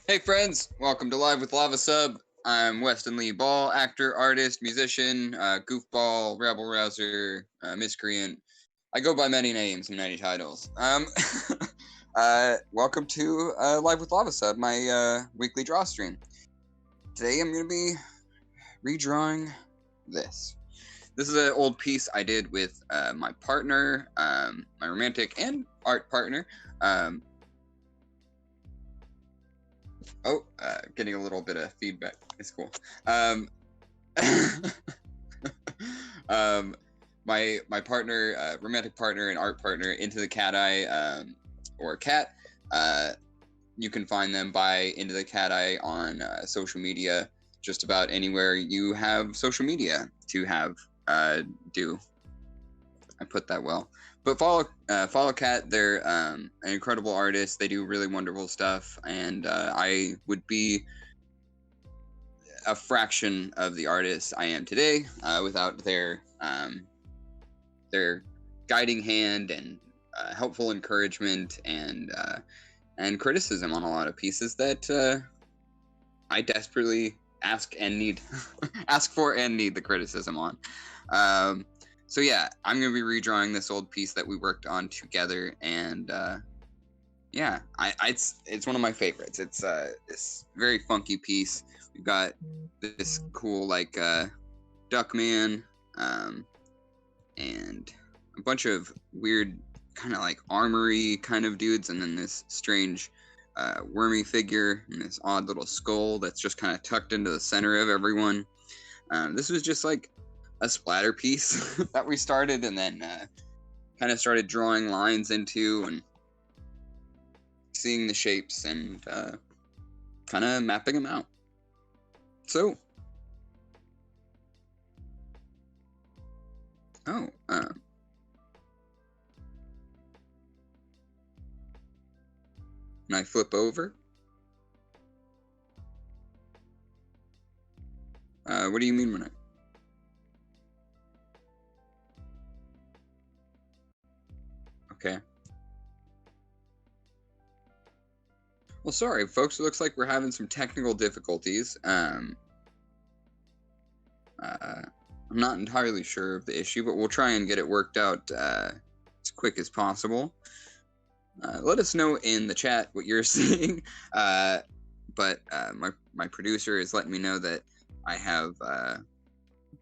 Hey friends, welcome to Live with Lava Sub. I'm Weston Lee Ball, actor, artist, musician, goofball, rebel rouser, miscreant. I go by many names and many titles. Welcome to Live with Lava Sub, my weekly draw stream. Today I'm going to be redrawing this. This is an old piece I did with my partner, my romantic and art partner. Getting a little bit of feedback. It's cool. My partner, romantic partner and art partner, Into the Cat Eye, or Cat. You can find them by Into the Cat Eye on social media. Just about anywhere you have social media to have do. I put that well. But follow Cat. They're an incredible artist. They do really wonderful stuff, and I would be a fraction of the artist I am today without their guiding hand and helpful encouragement and criticism on a lot of pieces that I desperately ask for and need the criticism on. So yeah, I'm gonna be redrawing this old piece that we worked on together, and yeah, it's one of my favorites. It's this very funky piece. We've got this cool like Duckman, and a bunch of weird kind of like armory kind of dudes, and then this strange wormy figure and this odd little skull that's just kind of tucked into the center of everyone. This was just like a splatter piece that we started and then kind of started drawing lines into and seeing the shapes and kind of mapping them out. So, can I flip over? What do you mean when I... Okay. Well, sorry, folks. It looks like we're having some technical difficulties. I'm not entirely sure of the issue, but we'll try and get it worked out as quick as possible. Let us know in the chat what you're seeing. But my producer is letting me know that I have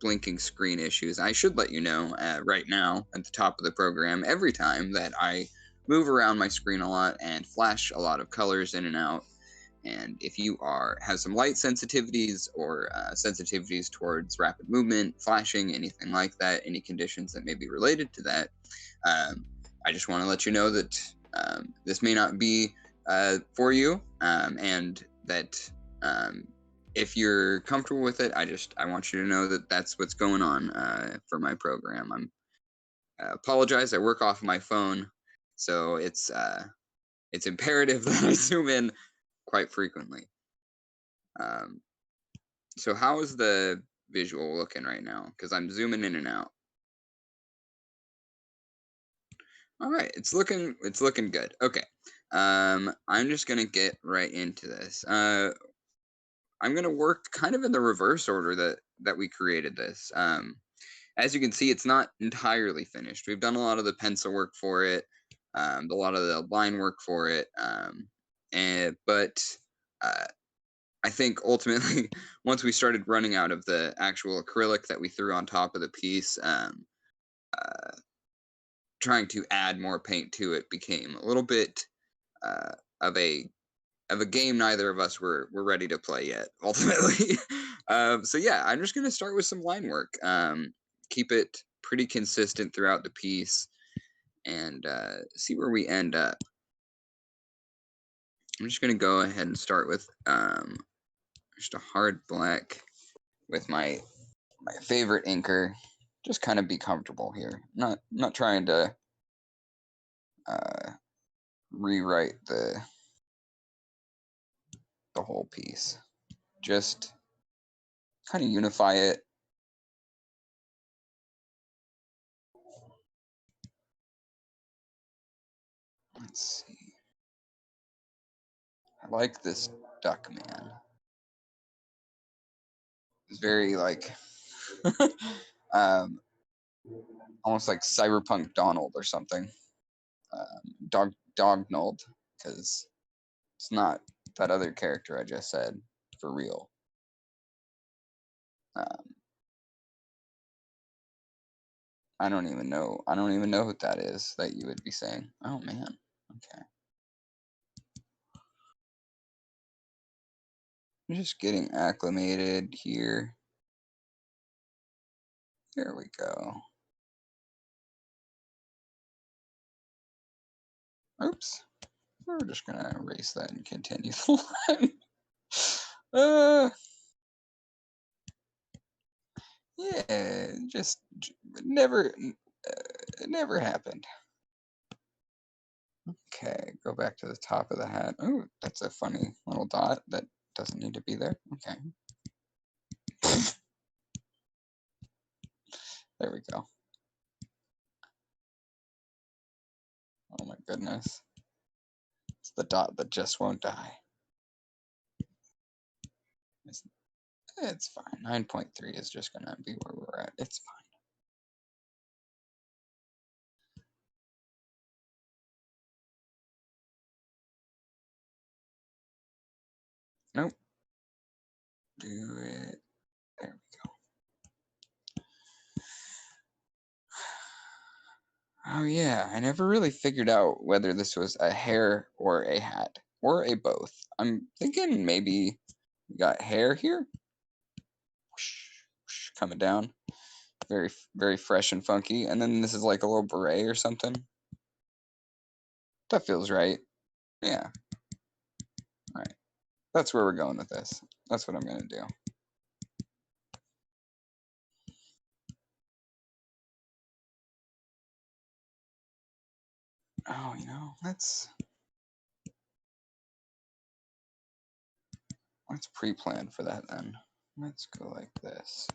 blinking screen issues. I should let you know right now at the top of the program every time that I move around my screen a lot and flash a lot of colors in and out. And if you have some light sensitivities or sensitivities towards rapid movement, flashing, anything like that, any conditions that may be related to that, I just want to let you know that this may not be for you, and that if you're comfortable with it, I want you to know that that's what's going on for my program. I apologize. I work off my phone, so it's imperative that I zoom in quite frequently. So how is the visual looking right now? Because I'm zooming in and out. All right, it's looking good. Okay, I'm just gonna get right into this. I'm gonna work kind of in the reverse order that we created this. As you can see, it's not entirely finished. We've done a lot of the pencil work for it, a lot of the line work for it, but I think ultimately, once we started running out of the actual acrylic that we threw on top of the piece, trying to add more paint to it became a little bit of a game neither of us were ready to play yet, ultimately. So yeah, I'm just going to start with some line work. Keep it pretty consistent throughout the piece and see where we end up. I'm just going to go ahead and start with just a hard black with my favorite inker. Just kind of be comfortable here. Not trying to rewrite the whole piece. Just kind of unify it. Let's see. I like this duck man. It's very like almost like Cyberpunk Donald or something. Dognold, because it's not that other character I just said for real. I don't even know what that is that you would be saying. Oh man. Okay. I'm just getting acclimated here. There we go. Oops. We're just gonna erase that and continue the line. Yeah, just never, it never happened. Okay, go back to the top of the hat. Oh, that's a funny little dot that doesn't need to be there. Okay. There we go. Oh my goodness. It's the dot that just won't die. It's fine. 9.3 is just gonna be where we're at. It's fine. Nope. Do it. There we go. Oh yeah, I never really figured out whether this was a hair or a hat or a both. I'm thinking maybe we got hair here. Coming down. Very, very fresh and funky. And then this is like a little beret or something. That feels right. Yeah. All right. That's where we're going with this. That's what I'm going to do. Oh, let's pre-plan for that then. Let's go like this.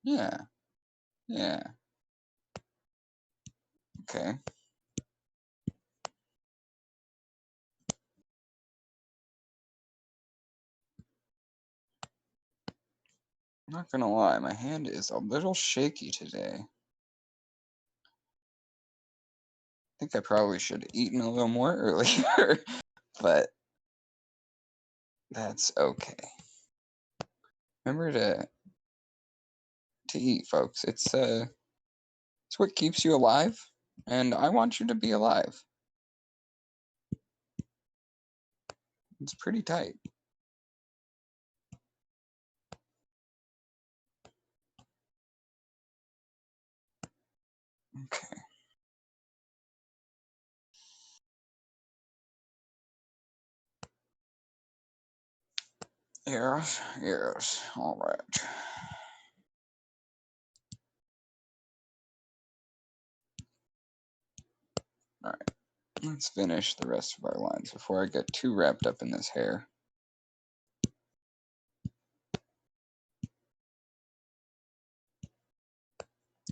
Yeah. Yeah. Okay. I'm not gonna lie, my hand is a little shaky today. I think I probably should have eaten a little more earlier, but that's okay. Remember to eat, folks. It's what keeps you alive, and I want you to be alive. It's pretty tight. Okay. Yes, all right. All right, let's finish the rest of our lines before I get too wrapped up in this hair.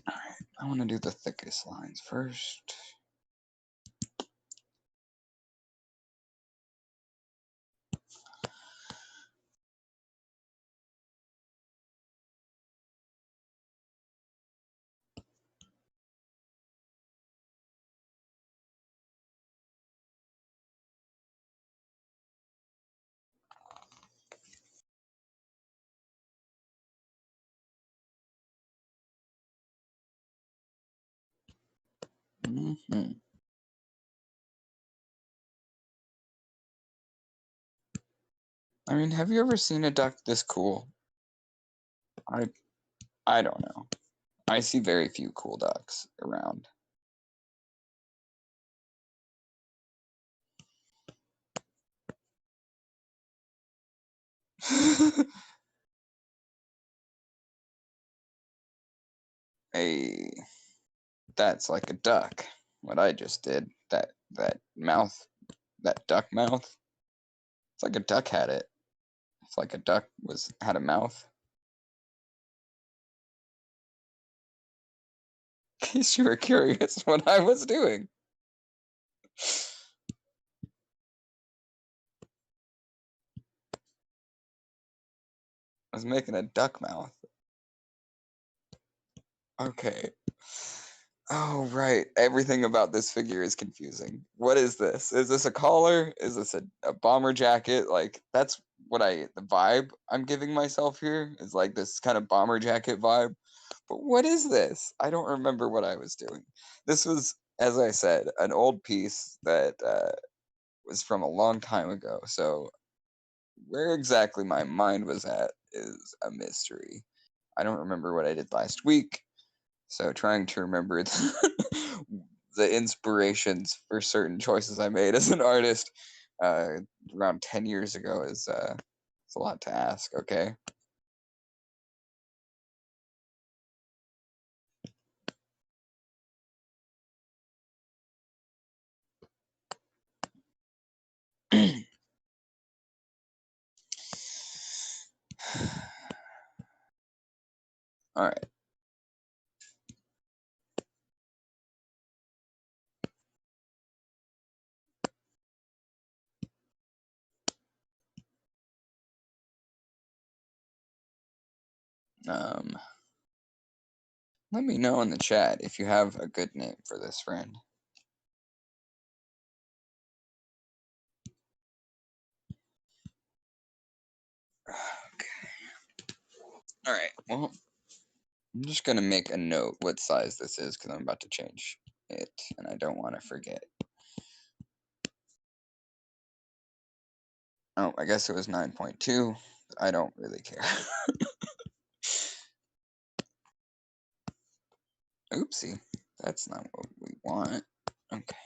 All right, I want to do the thickest lines first. Mm-hmm. I mean, have you ever seen a duck this cool? I don't know. I see very few cool ducks around. Hey, that's like a duck. What I just did. That mouth, that duck mouth. It's like a duck had it. It's like a duck had a mouth. case you were curious what I was doing. I was making a duck mouth. Okay. Oh, right. Everything about this figure is confusing. What is this? Is this a collar? Is this a bomber jacket? Like, that's what the vibe I'm giving myself here is like this kind of bomber jacket vibe. But what is this? I don't remember what I was doing. This was, as I said, an old piece that was from a long time ago. So where exactly my mind was at is a mystery. I don't remember what I did last week. So trying to remember the inspirations for certain choices I made as an artist around 10 years ago is it's a lot to ask, okay? All right. Let me know in the chat if you have a good name for this friend. Okay. All right. Well, I'm just gonna make a note what size this is because I'm about to change it, and I don't want to forget. Oh, I guess it was 9.2. I don't really care. Oopsie. That's not what we want. Okay.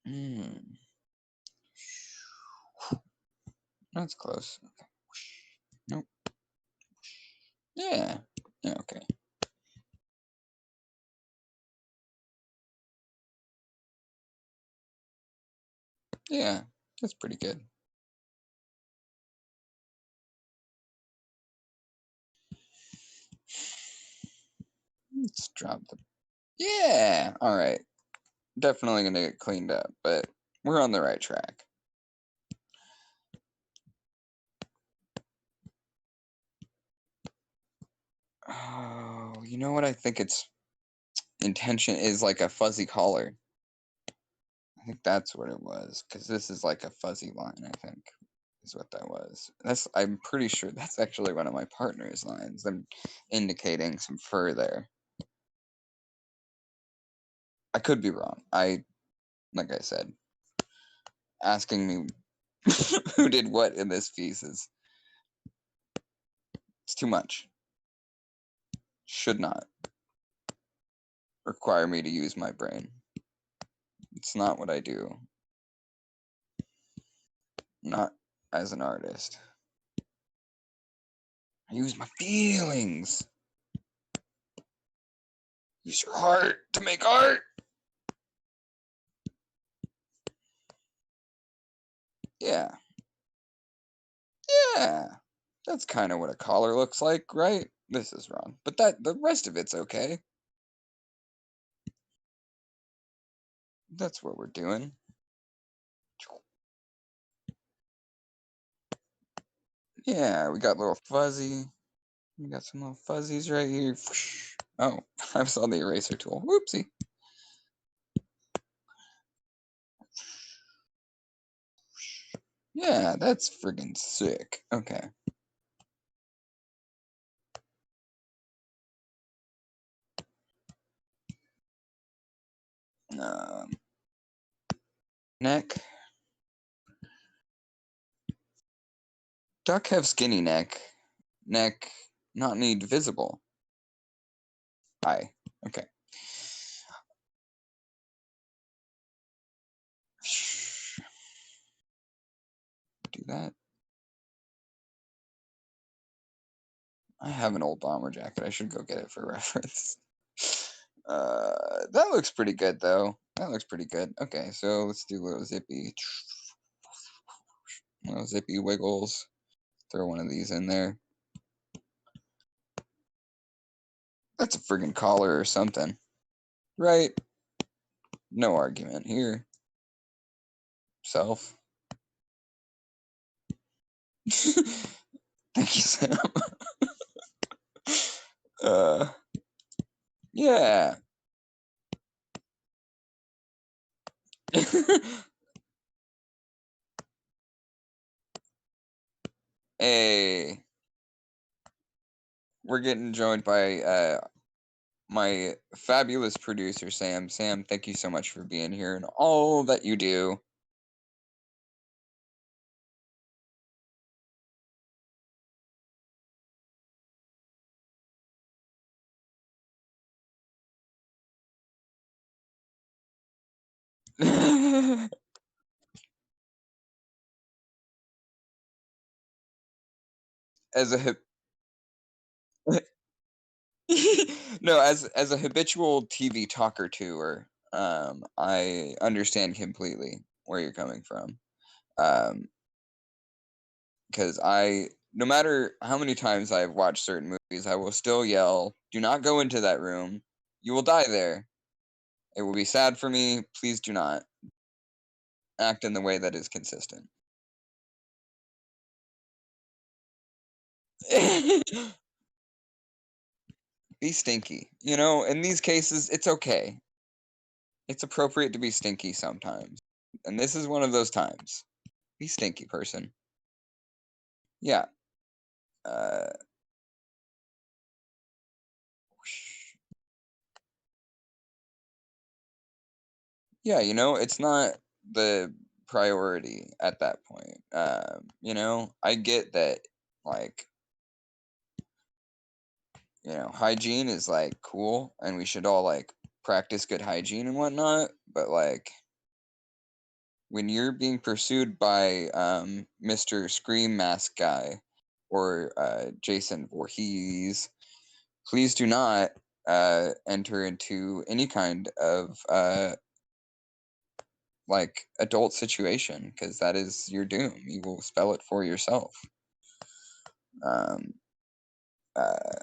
Hmm. That's close. Okay. Nope. Yeah. Yeah, okay. Yeah, that's pretty good. Let's drop the... Yeah! Alright. Definitely gonna get cleaned up, but we're on the right track. Oh, you know what? I think its intention is like a fuzzy collar. I think that's what it was, because this is like a fuzzy line, I think, is what that was. I'm pretty sure that's actually one of my partner's lines. Them indicating some fur there. I could be wrong. Like I said, asking me who did what in this piece is it's too much. Should not require me to use my brain. It's not what I do. Not as an artist. I use my feelings. Use your heart to make art. Yeah. Yeah. That's kind of what a collar looks like, right? This is wrong. But the rest of it's okay. That's what we're doing. Yeah, we got little fuzzy. We got some little fuzzies right here. Oh, I saw the eraser tool. Whoopsie. Yeah, that's friggin' sick. Okay. Neck. Duck have skinny neck. Neck not need visible. Eye. Okay. Do that. I have an old bomber jacket. I should go get it for reference. That looks pretty good though. That looks pretty good. Okay, so let's do a little zippy. Well, Zippy Wiggles. Throw one of these in there. That's a friggin' collar or something. Right? No argument here. Self. Thank you, Sam. Yeah. Hey, we're getting joined by my fabulous producer, Sam. Sam, thank you so much for being here and all that you do. As a hip no, as a habitual TV talker tour, I understand completely where you're coming from. Because no matter how many times I've watched certain movies, I will still yell, "Do not go into that room. You will die there. It will be sad for me. Please do not act in the way that is consistent." Be stinky. You know, in these cases, it's okay. It's appropriate to be stinky sometimes. And this is one of those times. Be stinky, person. Yeah. Uh, yeah, you know, it's not the priority at that point. You know, I get that, like, you know, hygiene is like cool and we should all like practice good hygiene and whatnot, but like when you're being pursued by Mr. Scream Mask Guy or Jason Voorhees, please do not enter into any kind of like adult situation because that is your doom. You will spell it for yourself. Um, uh,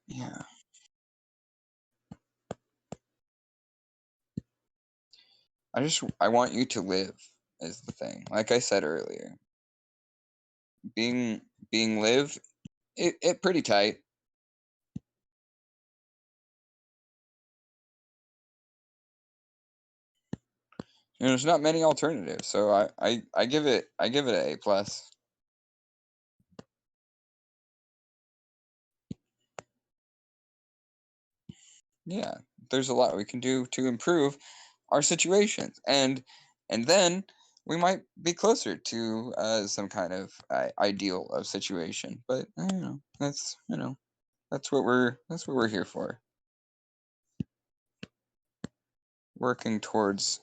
yeah, I want you to live is the thing. Like I said earlier, being live it pretty tight. You know, there's not many alternatives, so I give it an A plus. Yeah, there's a lot we can do to improve our situations, and then we might be closer to some kind of ideal of situation. But you know that's what we're here for, working towards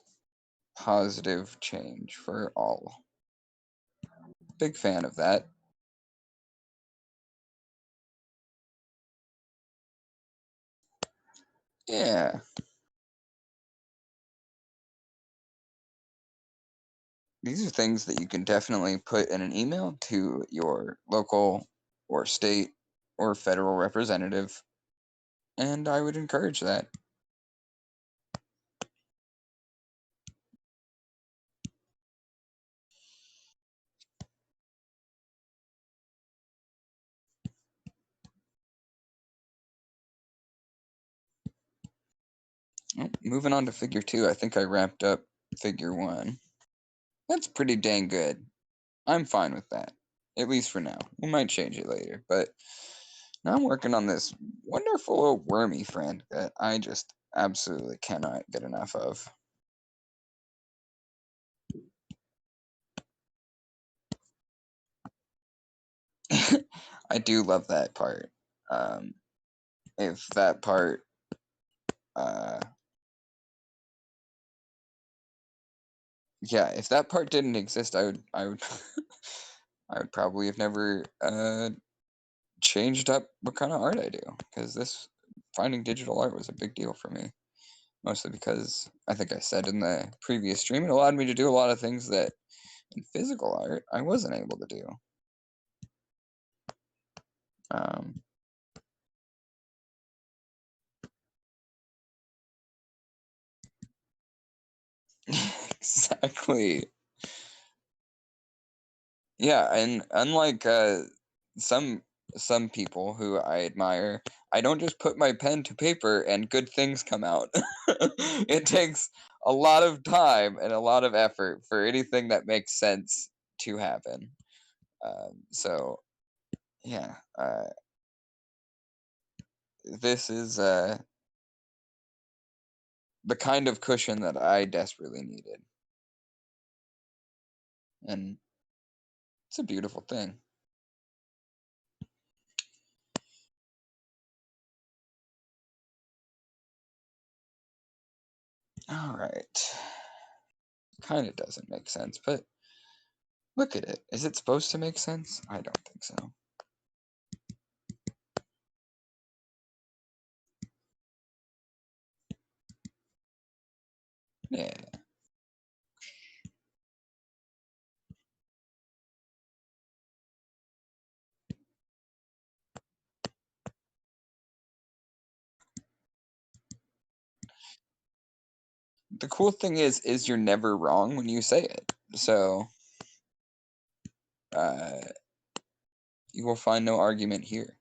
positive change for all. Big fan of that. Yeah. These are things that you can definitely put in an email to your local or state or federal representative, and I would encourage that. Oh, moving on to figure 2, I think I wrapped up figure 1. That's pretty dang good. I'm fine with that, at least for now. We might change it later, but now I'm working on this wonderful little wormy friend that I just absolutely cannot get enough of. I do love that part. If that part, yeah, if that part didn't exist, I would, I would probably have never changed up what kind of art I do because this finding digital art was a big deal for me, mostly because I think I said in the previous stream, it allowed me to do a lot of things that in physical art I wasn't able to do. Exactly. Yeah, and unlike some people who I admire, I don't just put my pen to paper and good things come out. It takes a lot of time and a lot of effort for anything that makes sense to happen. So, yeah, this is the kind of cushion that I desperately needed, and it's a beautiful thing. All right. Kind of doesn't make sense, but look at it. Is it supposed to make sense? I don't think so. Yeah. The cool thing is you're never wrong when you say it. So, you will find no argument here.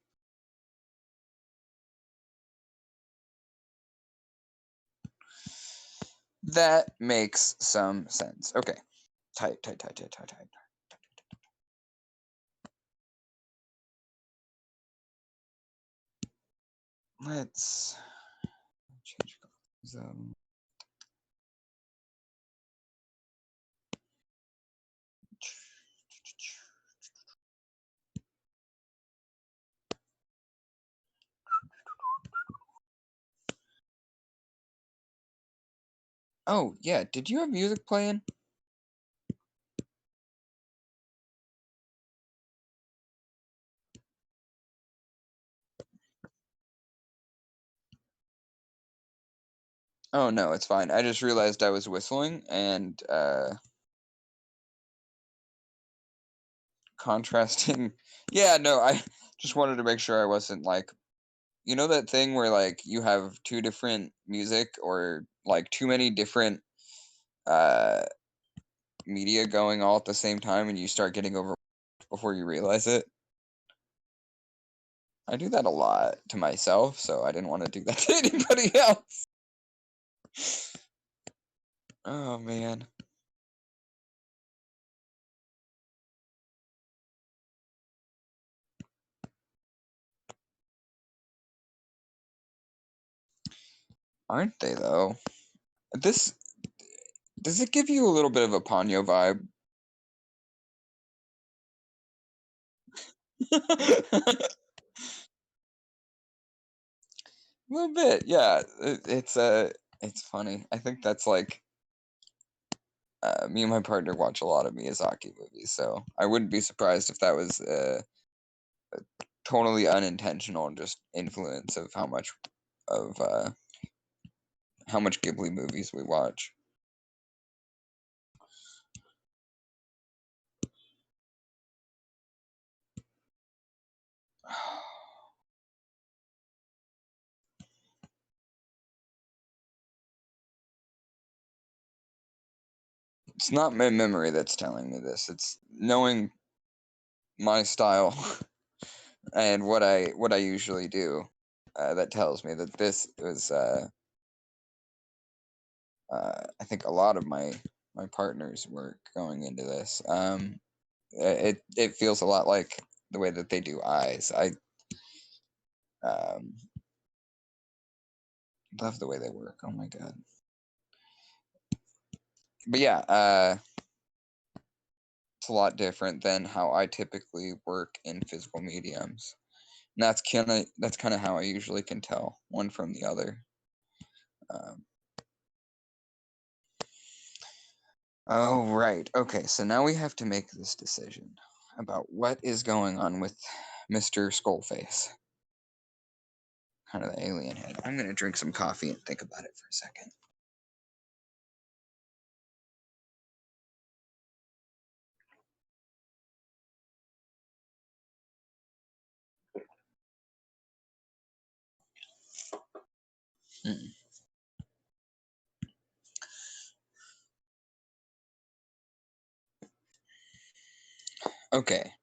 That makes some sense. Okay. Tight. Let's change colors. Oh, yeah. Did you have music playing? Oh, no, it's fine. I just realized I was whistling and contrasting. Yeah, no, I just wanted to make sure I wasn't like, you know that thing where like you have two different music or like too many different uh media going all at the same time and you start getting over before you realize it. I do that a lot to myself, so I didn't want to do that to anybody else. Oh man. Aren't they though? This does it give you a little bit of a Ponyo vibe? A little bit, yeah. It's funny. I think that's like me and my partner watch a lot of Miyazaki movies, so I wouldn't be surprised if that was totally unintentional, just influence of of how much Ghibli movies we watch. It's not my memory that's telling me this. It's knowing my style and what I usually do that tells me that this was I think a lot of my partner's work going into this. It feels a lot like the way that they do eyes. I um, love the way they work. Oh my god. But yeah, it's a lot different than how I typically work in physical mediums. And that's kind of how I usually can tell one from the other. Oh right. Okay, so now we have to make this decision about what is going on with Mr. Skullface. Kind of the alien head. I'm gonna drink some coffee and think about it for a second. Okay.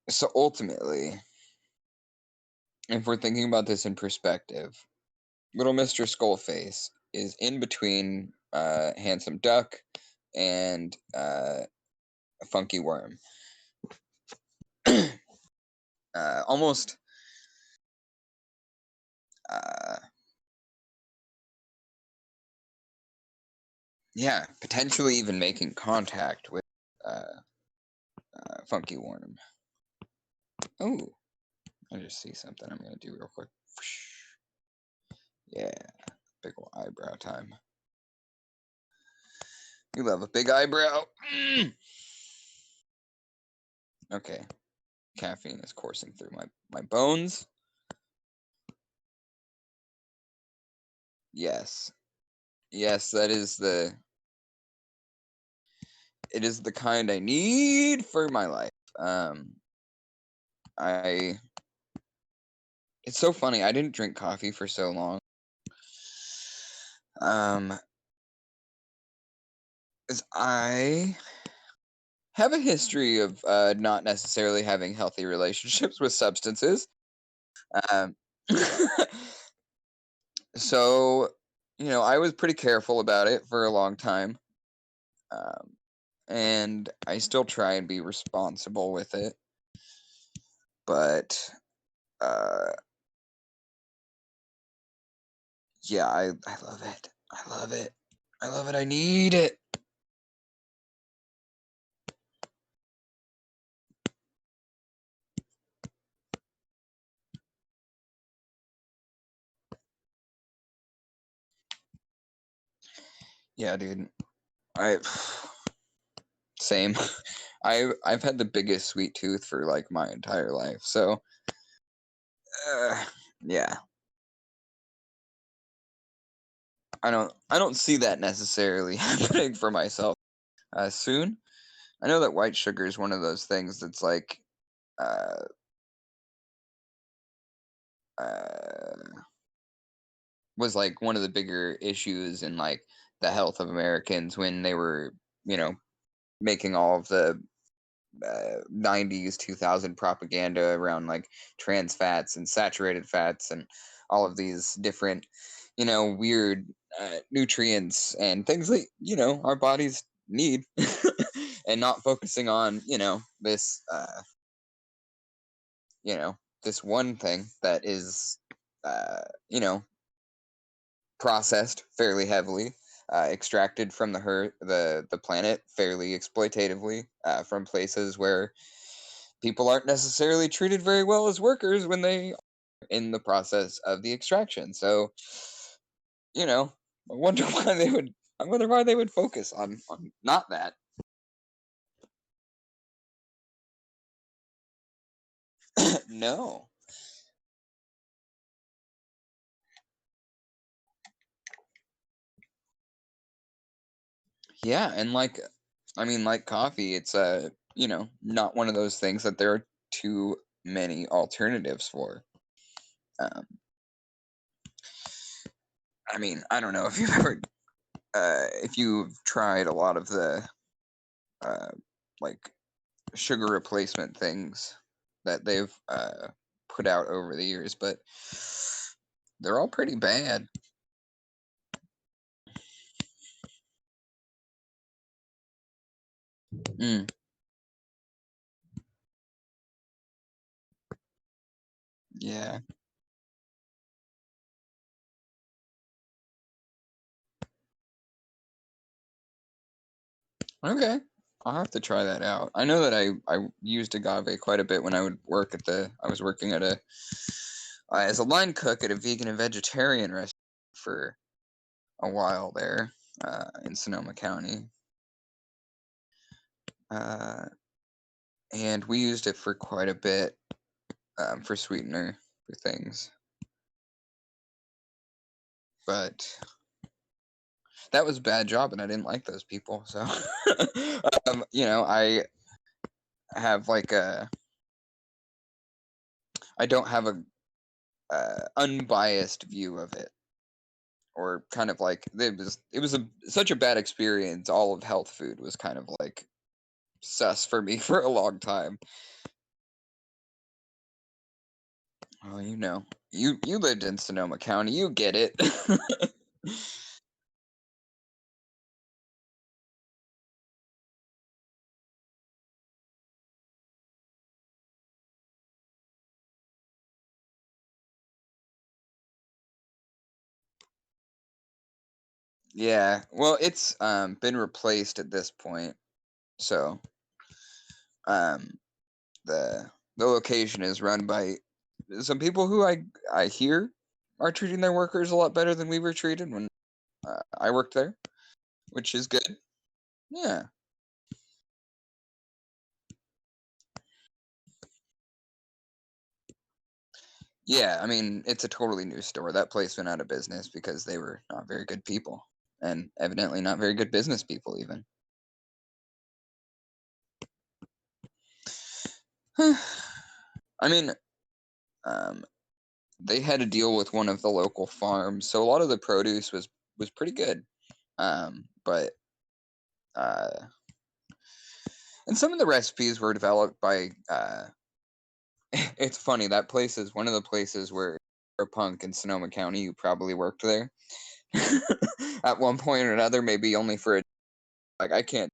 So ultimately, if we're thinking about this in perspective, little Mr. Skullface is in between Handsome Duck and a Funky Worm. Almost yeah, potentially even making contact with Funky Worm. Oh, I just see something I'm gonna do real quick. Yeah, big ol' eyebrow time. You love a big eyebrow. Okay, caffeine is coursing through my bones. Yes, yes, it is the kind I need for my life. I It's so funny. I didn't drink coffee for so long. 'Cause I have a history of not necessarily having healthy relationships with substances. Um, so, I was pretty careful about it for a long time. Um, and I still try and be responsible with it. But, uh, yeah, I love it. I love it. I love it. I need it. Yeah, dude. I Same. I've had the biggest sweet tooth for like my entire life. So, uh, yeah, I don't see that necessarily happening for myself soon. I know that white sugar is one of those things that's like uh, uh, was like one of the bigger issues in like the health of Americans when they were, you know, making all of the 90s 2000 propaganda around like trans fats and saturated fats and all of these different weird nutrients and things that our bodies need and not focusing on this this one thing that is uh you know processed fairly heavily, extracted from the planet fairly exploitatively, from places where people aren't necessarily treated very well as workers when they are in the process of the extraction. So, you know, I wonder why they would. I wonder why they would focus on not that. No. Yeah, and like, I mean, like coffee, it's not one of those things that there are too many alternatives for. Um, I mean, I don't know if you've ever if you've tried a lot of the uh, like sugar replacement things that they've put out over the years, but they're all pretty bad. Mm, yeah. Okay. I'll have to try that out. I know that I used agave quite a bit when I was working at a as a line cook at a vegan and vegetarian restaurant for a while there in Sonoma County. Uh, and we used it for quite a bit for sweetener for things. But that was a bad job, and I didn't like those people. So, I have I don't have a unbiased view of it, or kind of like it was such a bad experience. All of health food was kind of like sus for me for a long time. Oh, you lived in Sonoma County, you get it. Yeah, well, it's been replaced at this point, so um the location is run by some people who I hear are treating their workers a lot better than we were treated when I worked there, which is good. Yeah. Yeah, I mean, it's a totally new store. That place went out of business because they were not very good people, and evidently not very good business people even. I mean, um, they had a deal with one of the local farms, so a lot of the produce was pretty good. But and some of the recipes were developed by. It's funny, that place is one of the places where a punk in Sonoma County, you probably worked there at one point or another, maybe only for I can't.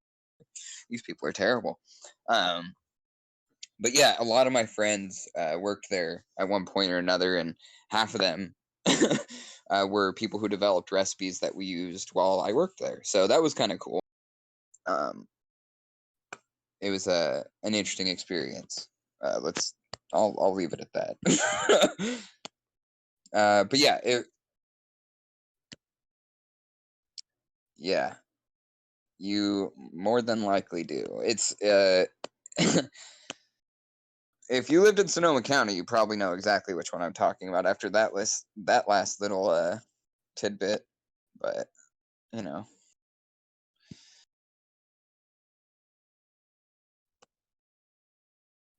These people are terrible. Um, but yeah, a lot of my friends worked there at one point or another, and half of them were people who developed recipes that we used while I worked there. So that was kind of cool. Um, it was an interesting experience. I'll leave it at that. But yeah, yeah, you more than likely do. It's if you lived in Sonoma County, you probably know exactly which one I'm talking about after that last little tidbit. But you know,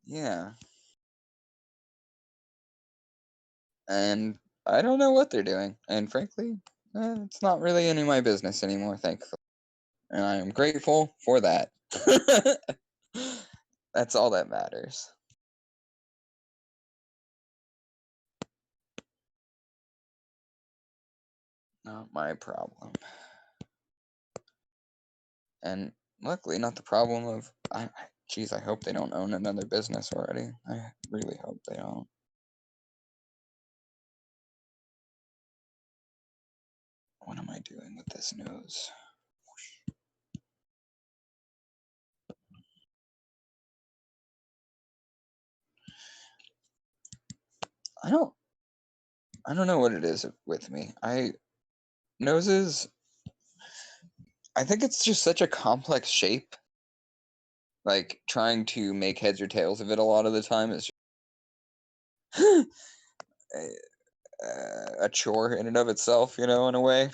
yeah. And I don't know what they're doing. And frankly, it's not really any of my business anymore, thankfully. And I am grateful for that. That's all that matters. Not my problem. And luckily, not the problem of. Geez, I hope they don't own another business already. I really hope they don't. What am I doing with this nose? I don't. I don't know what it is with me. Noses. I think it's just such a complex shape. Like trying to make heads or tails of it a lot of the time is a, a chore in and of itself, in a way.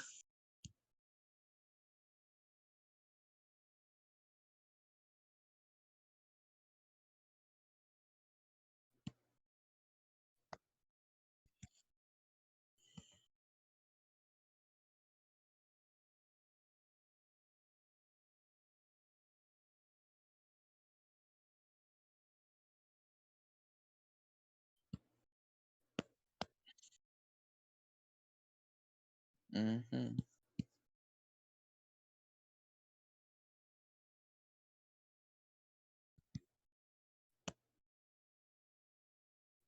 Hmm.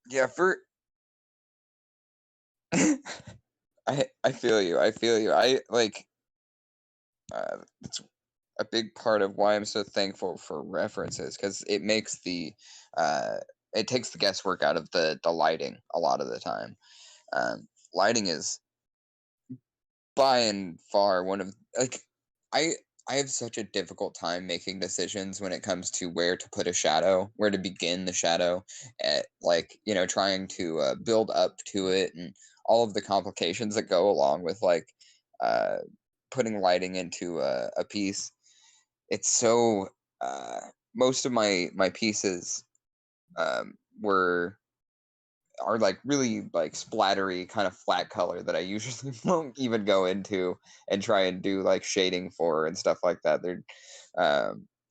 Yeah, for I feel you. I feel you. I like it's a big part of why I'm so thankful for references because it makes uh it takes the guesswork out of the lighting a lot of the time. Lighting is by and far one of I I have such a difficult time making decisions when it comes to where to put a shadow, where to begin the shadow, like, trying to build up to it and all of the complications that go along with like uh, putting lighting into a piece. It's so uh, most of my pieces were are like really like splattery kind of flat color that I usually won't even go into and try and do like shading for and stuff like that. They're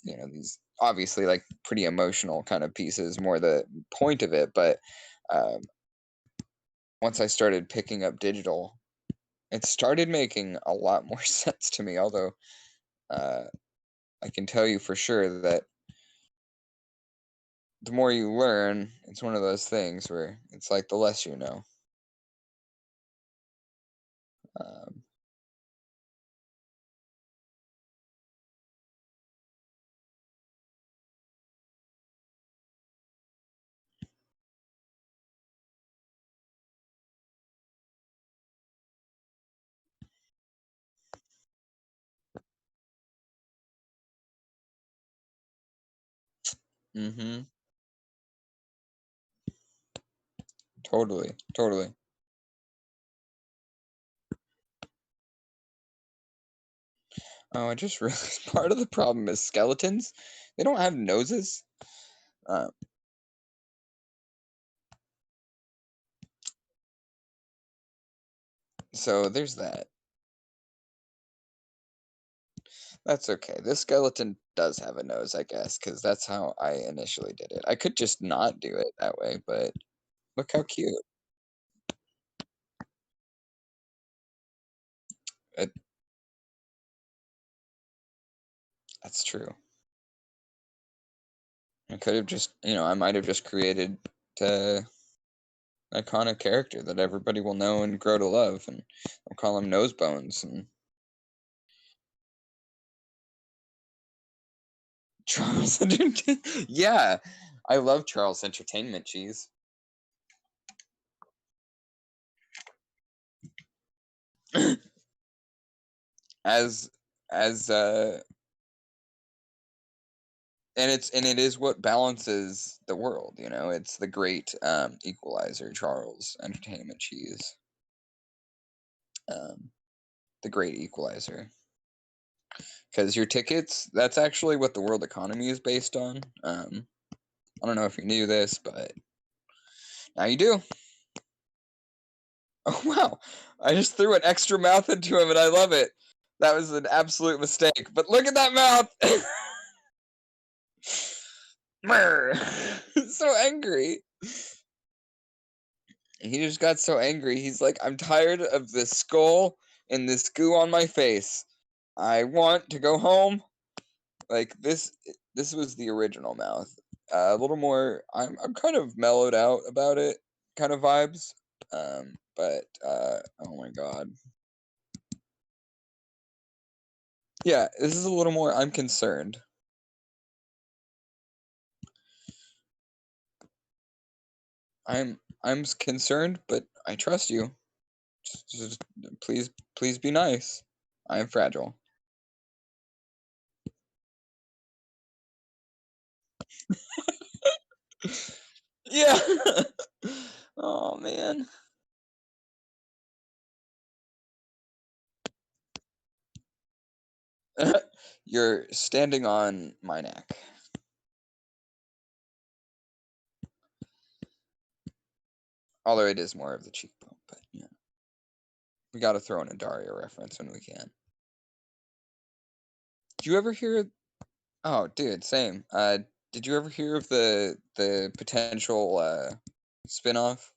these obviously like pretty emotional kind of pieces, more the point of it. But um, once I started picking up digital, it started making a lot more sense to me. Although uh, I can tell you for sure that the more you learn, it's one of those things where it's like the less you know. Um, mm-hmm. Totally, totally. Oh, I just realized part of the problem is skeletons. They don't have noses. Uh, so there's that. That's okay. This skeleton does have a nose, I guess, because that's how I initially did it. I could just not do it that way, but look how cute. It, that's true. I could have just, I might have just created an iconic character that everybody will know and grow to love, and I'll call him Nose Bones and Charles Entertainment. Yeah, I love Charles Entertainment cheese. as as and it is what balances the world, it's the great equalizer, Charles Entertainment cheese. um the great equalizer, because your tickets, that's actually what the world economy is based on. I don't know if you knew this, but now you do. Oh wow, I just threw an extra mouth into him and I love it. That was an absolute mistake, but look at that mouth. So angry. He just got so angry. He's like, I'm tired of this skull and this goo on my face. I want to go home. Like this was the original mouth. A little more. I'm kind of mellowed out about it, kind of vibes. But oh my god, yeah, this is a little more. I'm concerned. I'm concerned, but I trust you. Just please be nice. I am fragile. Yeah. Oh man. You're standing on my neck. Although it is more of the cheekbone, but yeah. We gotta throw in a Daria reference when we can. Did you ever hear oh dude, same. Did you ever hear of the potential spin-off?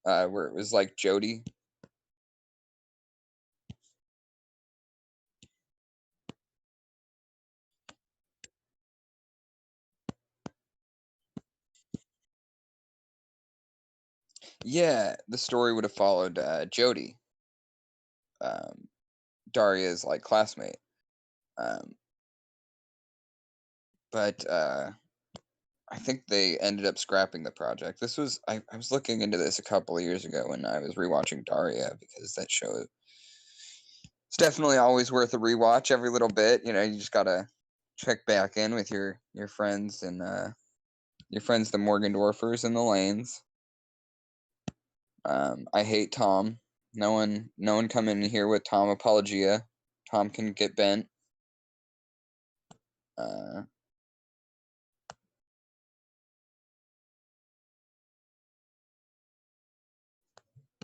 Where it was like Jody? Yeah, the story would have followed Jody, um, Daria's like classmate. Um, but I think they ended up scrapping the project. I was looking into this a couple of years ago when I was rewatching Daria because that show definitely always worth a rewatch every little bit. You know, you just gotta check back in with your friends and your friends, the Morgendorfers and the Lanes. I hate Tom. No one come in here with Tom apologia. Tom can get bent.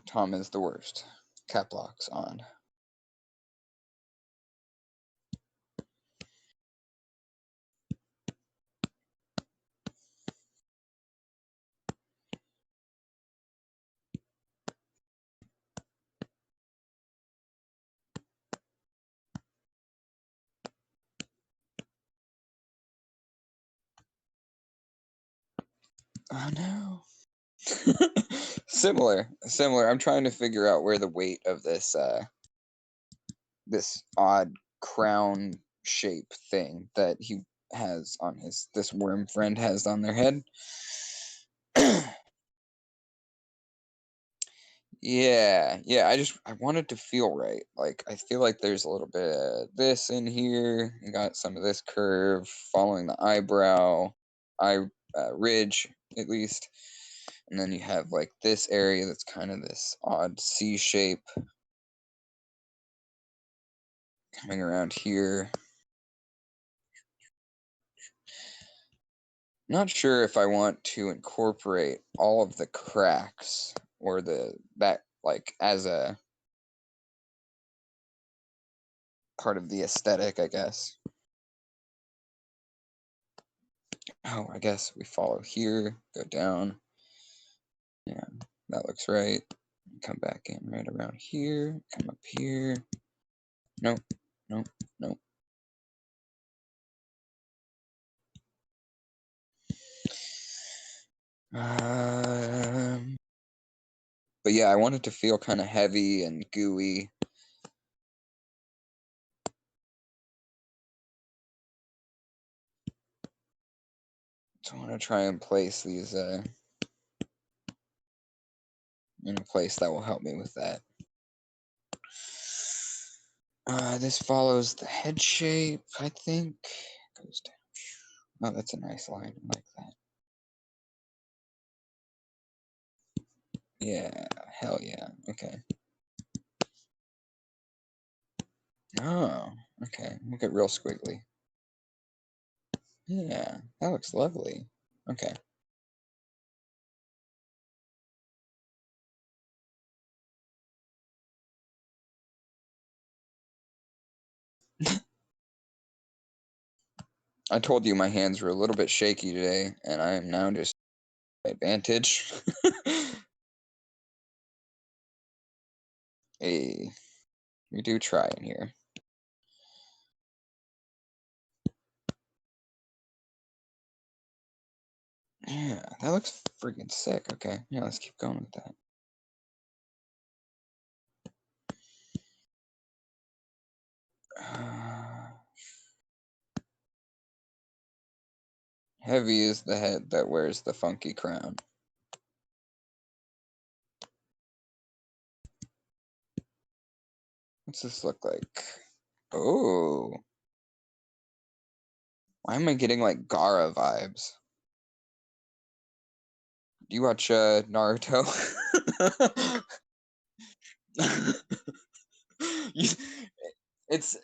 Tom is the worst. Cap locks on. Oh no. Similar. I'm trying to figure out where the weight of this this odd crown shape thing that he has on this worm friend has on their head. Yeah, I want it to feel right. Like, I feel like there's a little bit of this in here. You got some of this curve following the eyebrow, ridge at least. And then you have like this area that's kind of this odd C shape coming around here. Not sure if I want to incorporate all of the cracks or that like as a part of the aesthetic, I guess. Oh, I guess we follow here, go down. Yeah, that looks right. Come back in right around here, come up here. Nope. But yeah, I want it to feel kind of heavy and gooey. So I want to try and place these in a place that will help me with that. This follows the head shape, I think. Goes down. Oh, that's a nice line. I like that. Yeah, hell yeah. Okay. Oh, okay. Look at real squiggly. Yeah, that looks lovely. Okay. I told you my hands were a little bit shaky today, and I am now just advantage. Hey, we do try in here. Yeah, that looks freaking sick. Okay, yeah, let's keep going with that. Heavy is the head that wears the funky crown. What's this look like? Oh. Why am I getting like Gaara vibes? Do you watch Naruto? It's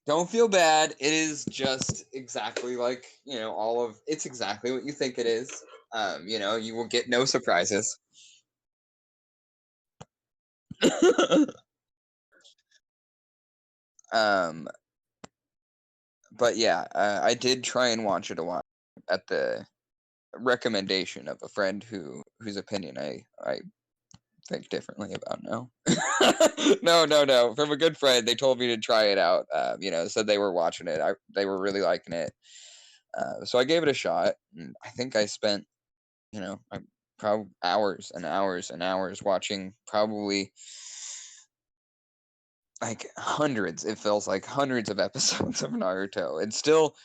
don't feel bad. It is just exactly like, you know, it's exactly what you think it is. You know, you will get no surprises. But yeah, I did try and watch it a while at the recommendation of a friend whose opinion I think differently about now. No. From a good friend, they told me to try it out. You know, said they were watching it. They were really liking it. So I gave it a shot. And I think I spent, you know, probably hours and hours and hours watching probably like hundreds. It feels like hundreds of episodes of Naruto. And still,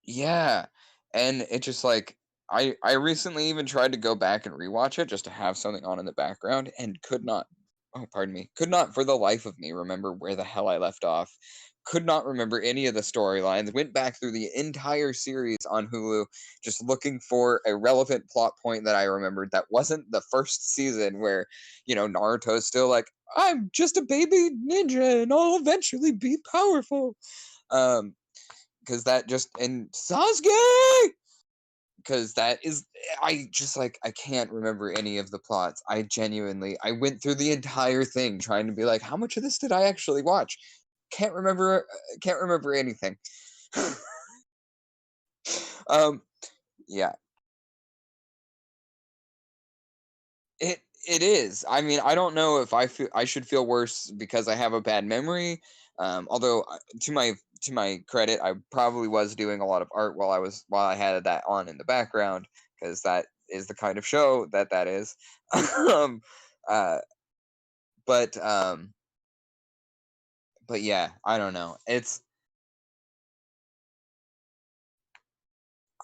yeah. And it just like I recently even tried to go back and rewatch it just to have something on in the background and could not oh, pardon me, could not for the life of me remember where the hell I left off. Could not remember any of the storylines. Went back through the entire series on Hulu, just looking for a relevant plot point that I remembered that wasn't the first season where, Naruto's still like, I'm just a baby ninja and I'll eventually be powerful. Because that just, and Sasuke! Because that is, I just like, I can't remember any of the plots. I went through the entire thing trying to be like, how much of this did I actually watch? Can't remember anything. Yeah, it is. I mean, I don't know if I should feel worse because I have a bad memory. Although to my credit, I probably was doing a lot of art while I had that on in the background, because that is the kind of show that is. um, uh, but um, but yeah, I don't know.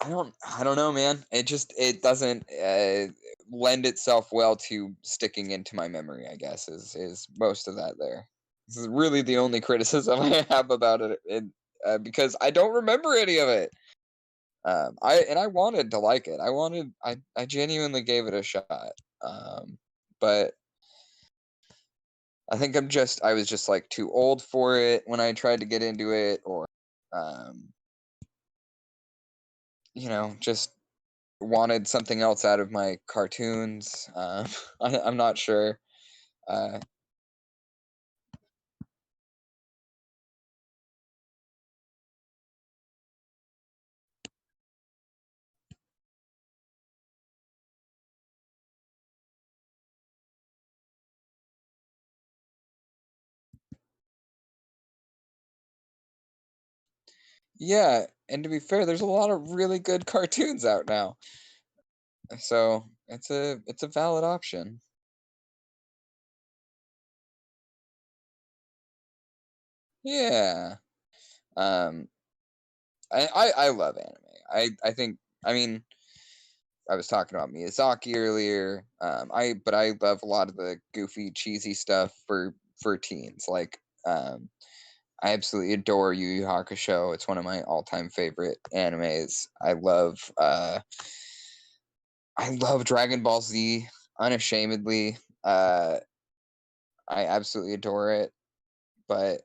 I don't know, man. It doesn't lend itself well to sticking into my memory, I guess, is most of that there. This is really the only criticism I have about it, because I don't remember any of it. I wanted to like it. I genuinely gave it a shot. But I think I was just like too old for it when I tried to get into it, or um, just wanted something else out of my cartoons. I'm not sure. Uh, yeah, and to be fair, there's a lot of really good cartoons out now, so it's a valid option. Yeah. Um, I love anime. I think, I mean, I was talking about Miyazaki earlier. But I love a lot of the goofy, cheesy stuff for teens. Like, I absolutely adore Yu Yu Hakusho. It's one of my all-time favorite animes. I love Dragon Ball Z unashamedly. I absolutely adore it. But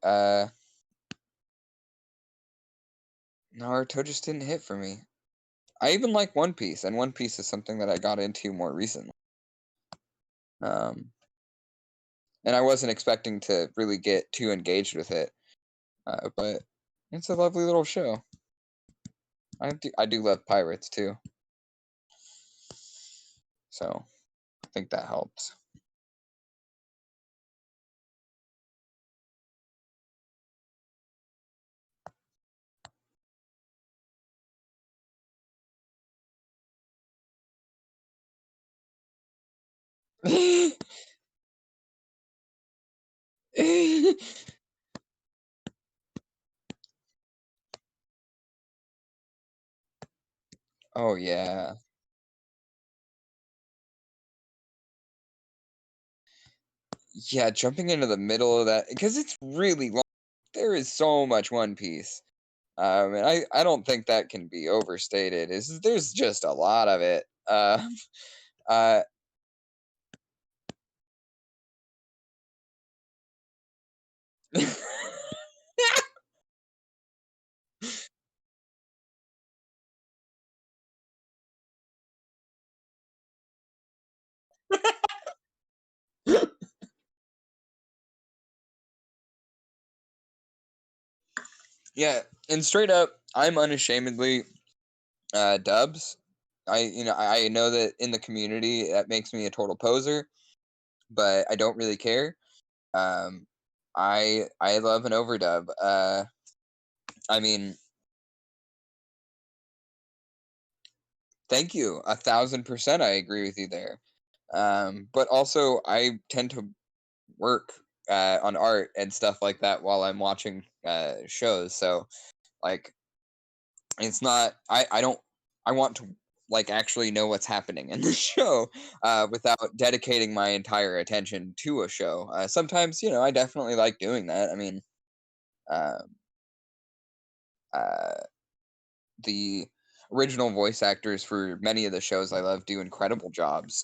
Naruto just didn't hit for me. I even like One Piece, and One Piece is something that I got into more recently. Um, and I wasn't expecting to really get too engaged with it, but it's a lovely little show. I do love pirates too, so I think that helps. Oh yeah, yeah. Jumping into the middle of that, because it's really long. There is so much One Piece. And I don't think that can be overstated. There's just a lot of it. Uh, yeah, and straight up, I'm unashamedly dubs. I know that in the community that makes me a total poser, but I don't really care. Um, I love an overdub. I mean, thank you, 1,000%. I agree with you there. But also, I tend to work on art and stuff like that while I'm watching shows. So, like, it's not. I don't. I want to like actually know what's happening in the show without dedicating my entire attention to a show. Sometimes, I definitely like doing that. I mean, uh, uh, the original voice actors for many of the shows I love do incredible jobs.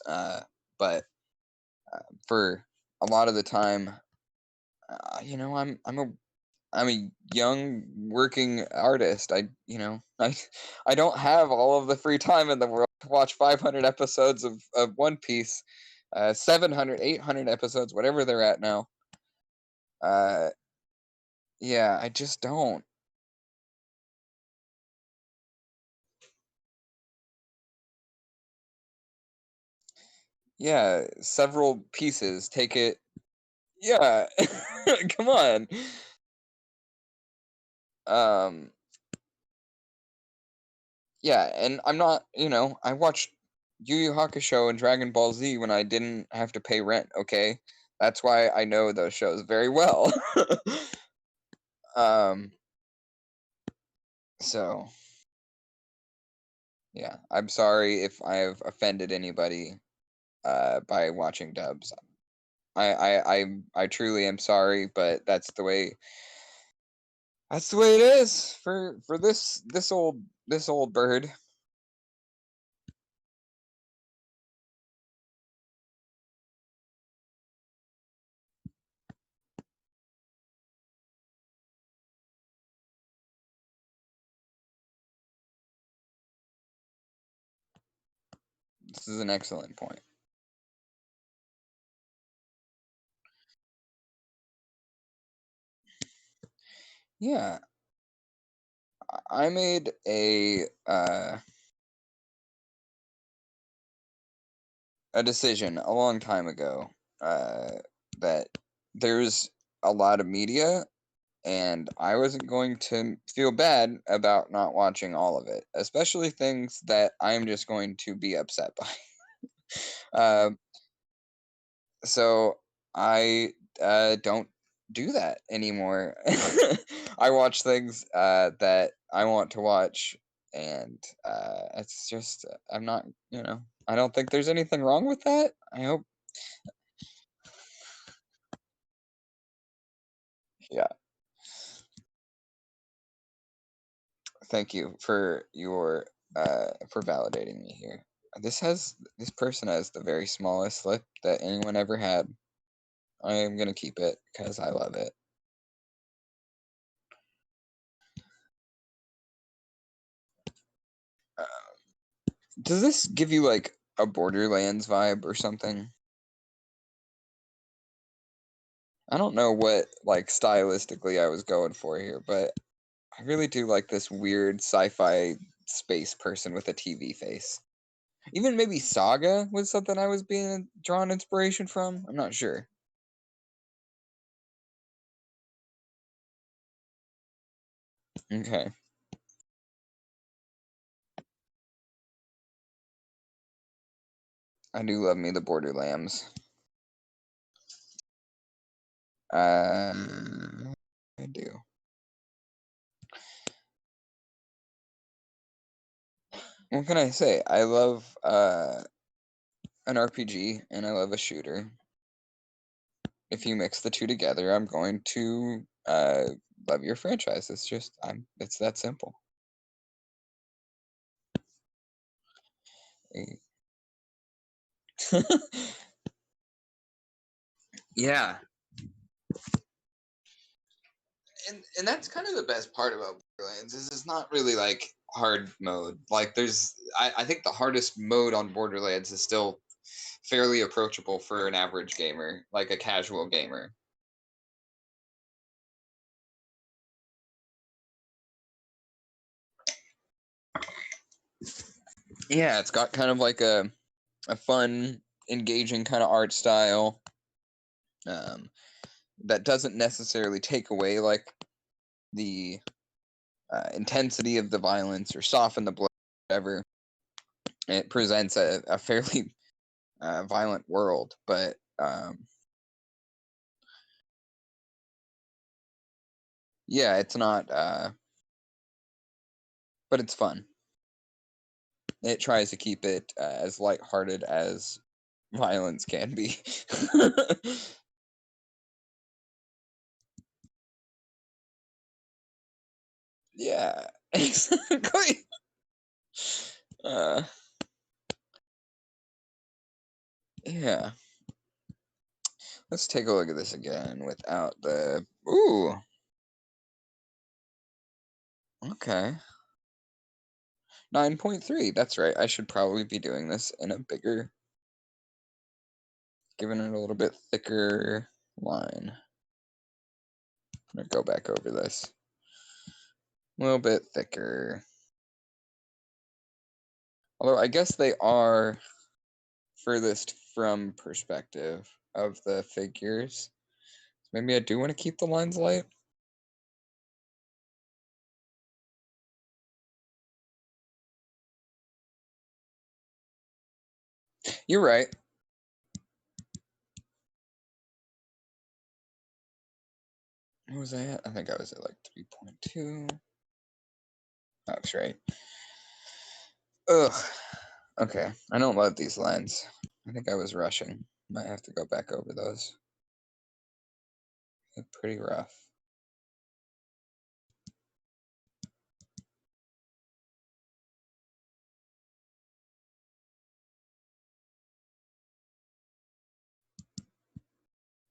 But for a lot of the time, I'm a young working artist. I don't have all of the free time in the world to watch 500 episodes of One Piece, 700, 800 episodes, whatever they're at now. Yeah, I just don't. Yeah, several pieces. Take it. Yeah, come on. Um, yeah, and I'm not, I watched Yu Yu Hakusho and Dragon Ball Z when I didn't have to pay rent, okay? That's why I know those shows very well. um, so yeah, I'm sorry if I've offended anybody by watching dubs. I truly am sorry, but that's the way it is for this old bird. This is an excellent point. Yeah, I made a decision a long time ago uh, that there's a lot of media, and I wasn't going to feel bad about not watching all of it, especially things that I'm just going to be upset by. Um, so I don't do that anymore. I watch things that I want to watch, and it's just I'm not, I don't think there's anything wrong with that. I hope, yeah. Thank you for validating me here. This person has the very smallest lip that anyone ever had. I am gonna keep it because I love it. Uh, does this give you like a Borderlands vibe or something? I don't know what like stylistically I was going for here, but I really do like this weird sci-fi space person with a TV face. Even maybe Saga was something I was being drawn inspiration from. I'm not sure. Okay. I do love me the Borderlands. I do. What can I say? I love an RPG and I love a shooter. If you mix the two together, I'm going to love your franchise. It's that simple. Yeah, and that's kind of the best part about Borderlands is it's not really like hard mode. Like I think the hardest mode on Borderlands is still fairly approachable for an average gamer, like a casual gamer. Yeah, it's got kind of like a fun, engaging kind of art style um, that doesn't necessarily take away like the intensity of the violence or soften the blow, whatever. It presents a fairly violent world, but yeah, it's not. But it's fun. it tries to keep it as lighthearted as violence can be. Yeah, exactly. Uh, yeah. Let's take a look at this again without the... Ooh, okay. 9.3, that's right. I should probably be doing this in a bigger... Giving it a little bit thicker line. I'm gonna go back over this. A little bit thicker. Although I guess they are furthest from perspective of the figures. Maybe I do want to keep the lines light. You're right. What was I at? I think I was at like 3.2. That's right. Ugh. Okay. I don't love these lines. I think I was rushing. Might have to go back over those. They're pretty rough.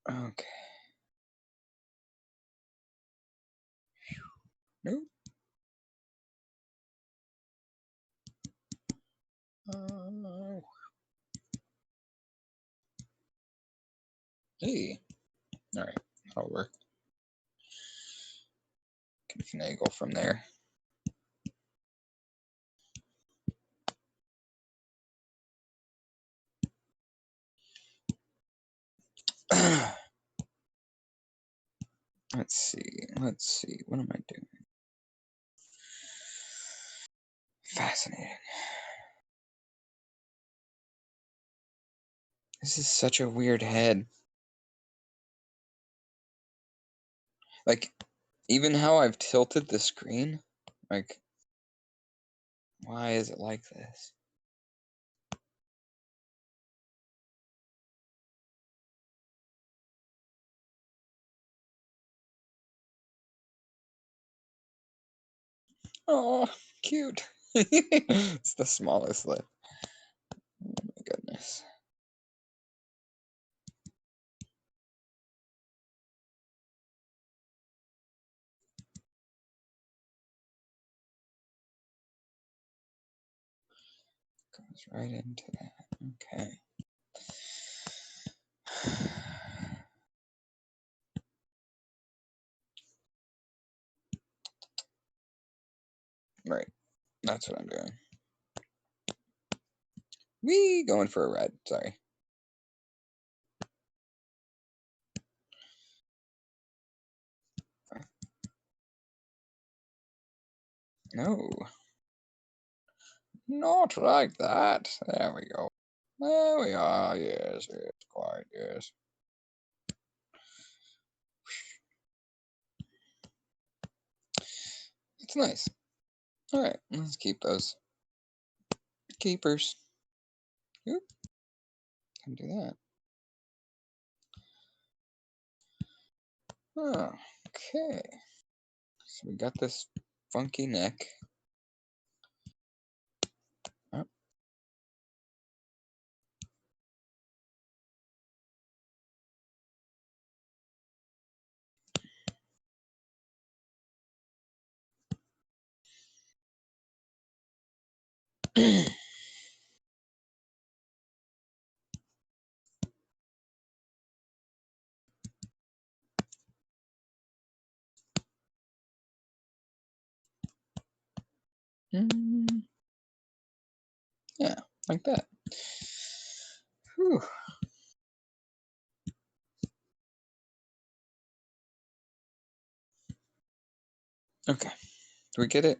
Okay. Nope. Hey. All right. That'll work. Can finagle from there. Let's see. Let's see. What am I doing? Fascinating. This is such a weird head. Like, even how I've tilted the screen, like, why is it like this? Oh, cute. It's the smallest lip. Oh my goodness. Goes right into that. Okay. Right. That's what I'm doing. Wee! Going for a red. Sorry. No. Not like that. There we go. There we are. Yes, yes, quite, yes. It's nice. Alright, let's keep those. Keepers. Oop. Can do that. Oh, okay. So we got this funky neck. Oh. Yeah, like that. Whew. Okay, do we get it?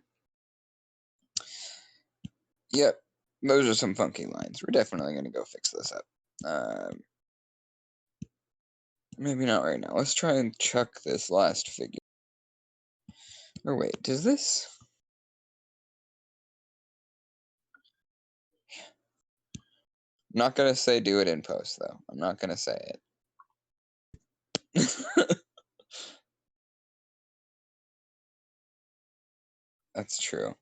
Yep, those are some funky lines. We're definitely going to go fix this up. Maybe not right now. Let's try and chuck this last figure. Or wait, does this? not gonna say do it in post though. I'm not gonna say it. That's true.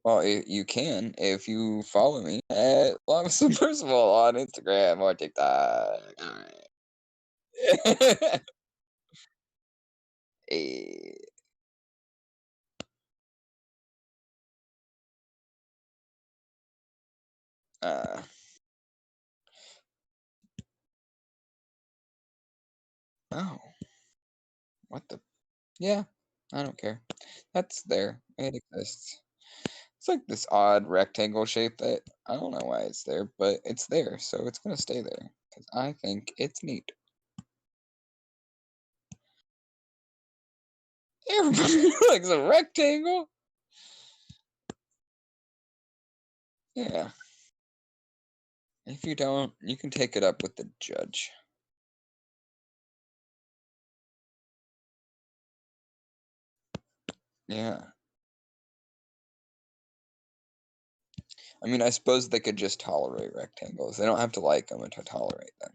Well, you can if you follow me at Lobster Percival on Instagram or TikTok. Alright. Eh, uh, oh, what the? Yeah, I don't care. That's there. It exists. It's like this odd rectangle shape that I don't know why it's there, but it's there, so it's gonna stay there because I think it's neat. Everybody likes a rectangle. Yeah. If you don't, you can take it up with the judge. Yeah. I mean, I suppose they could just tolerate rectangles. They don't have to like them to tolerate them.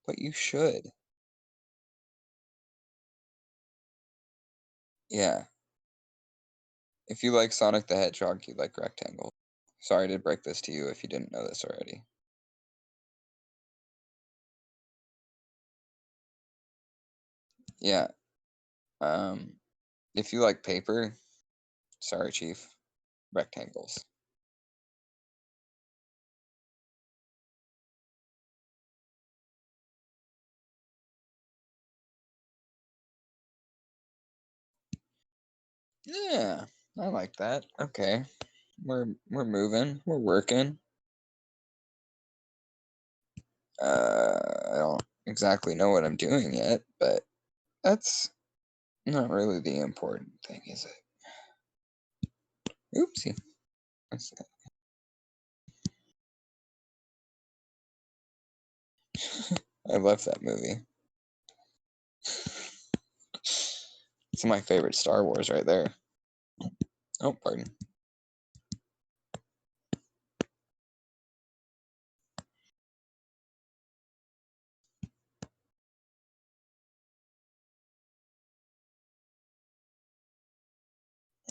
But you should. Yeah. If you like Sonic the Hedgehog, you like rectangles. Sorry to break this to you if you didn't know this already. Yeah. Um, if you like paper, sorry, Chief, rectangles. Yeah, I like that. Okay. We're moving. We're working. I don't exactly know what I'm doing yet, but that's not really the important thing, is it? Oopsie. I love that movie. It's my favorite Star Wars right there. Oh, pardon.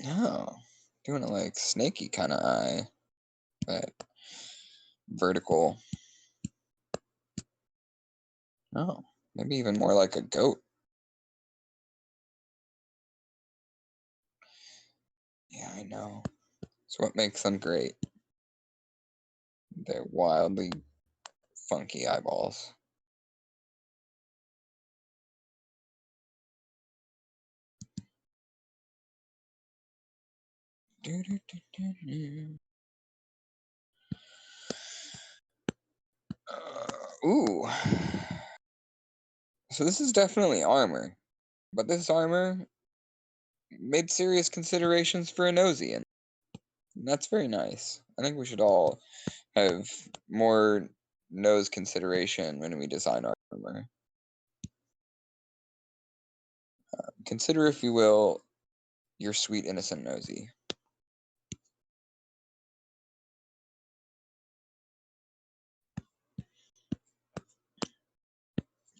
Oh, doing it like snaky kind of eye. That vertical. Oh, maybe even more like a goat. Yeah, I know. It's what makes them great. They're wildly funky eyeballs. Ooh. So this is definitely armor, but this armor made serious considerations for a nosy, and that's very nice. I think we should all have more nose consideration when we design our armor. Consider, if you will, your sweet innocent nosy.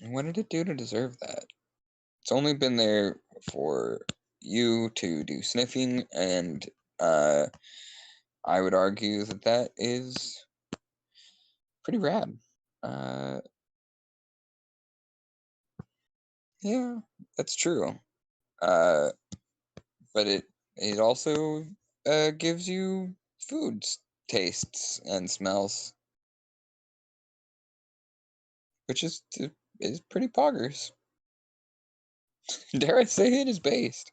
And what did it do to deserve that? It's only been there for you to do sniffing, and I would argue that that is pretty rad. Uh, yeah, that's true. Uh, but it also gives you foods, tastes, and smells, which is pretty poggers. Dare I say it is based.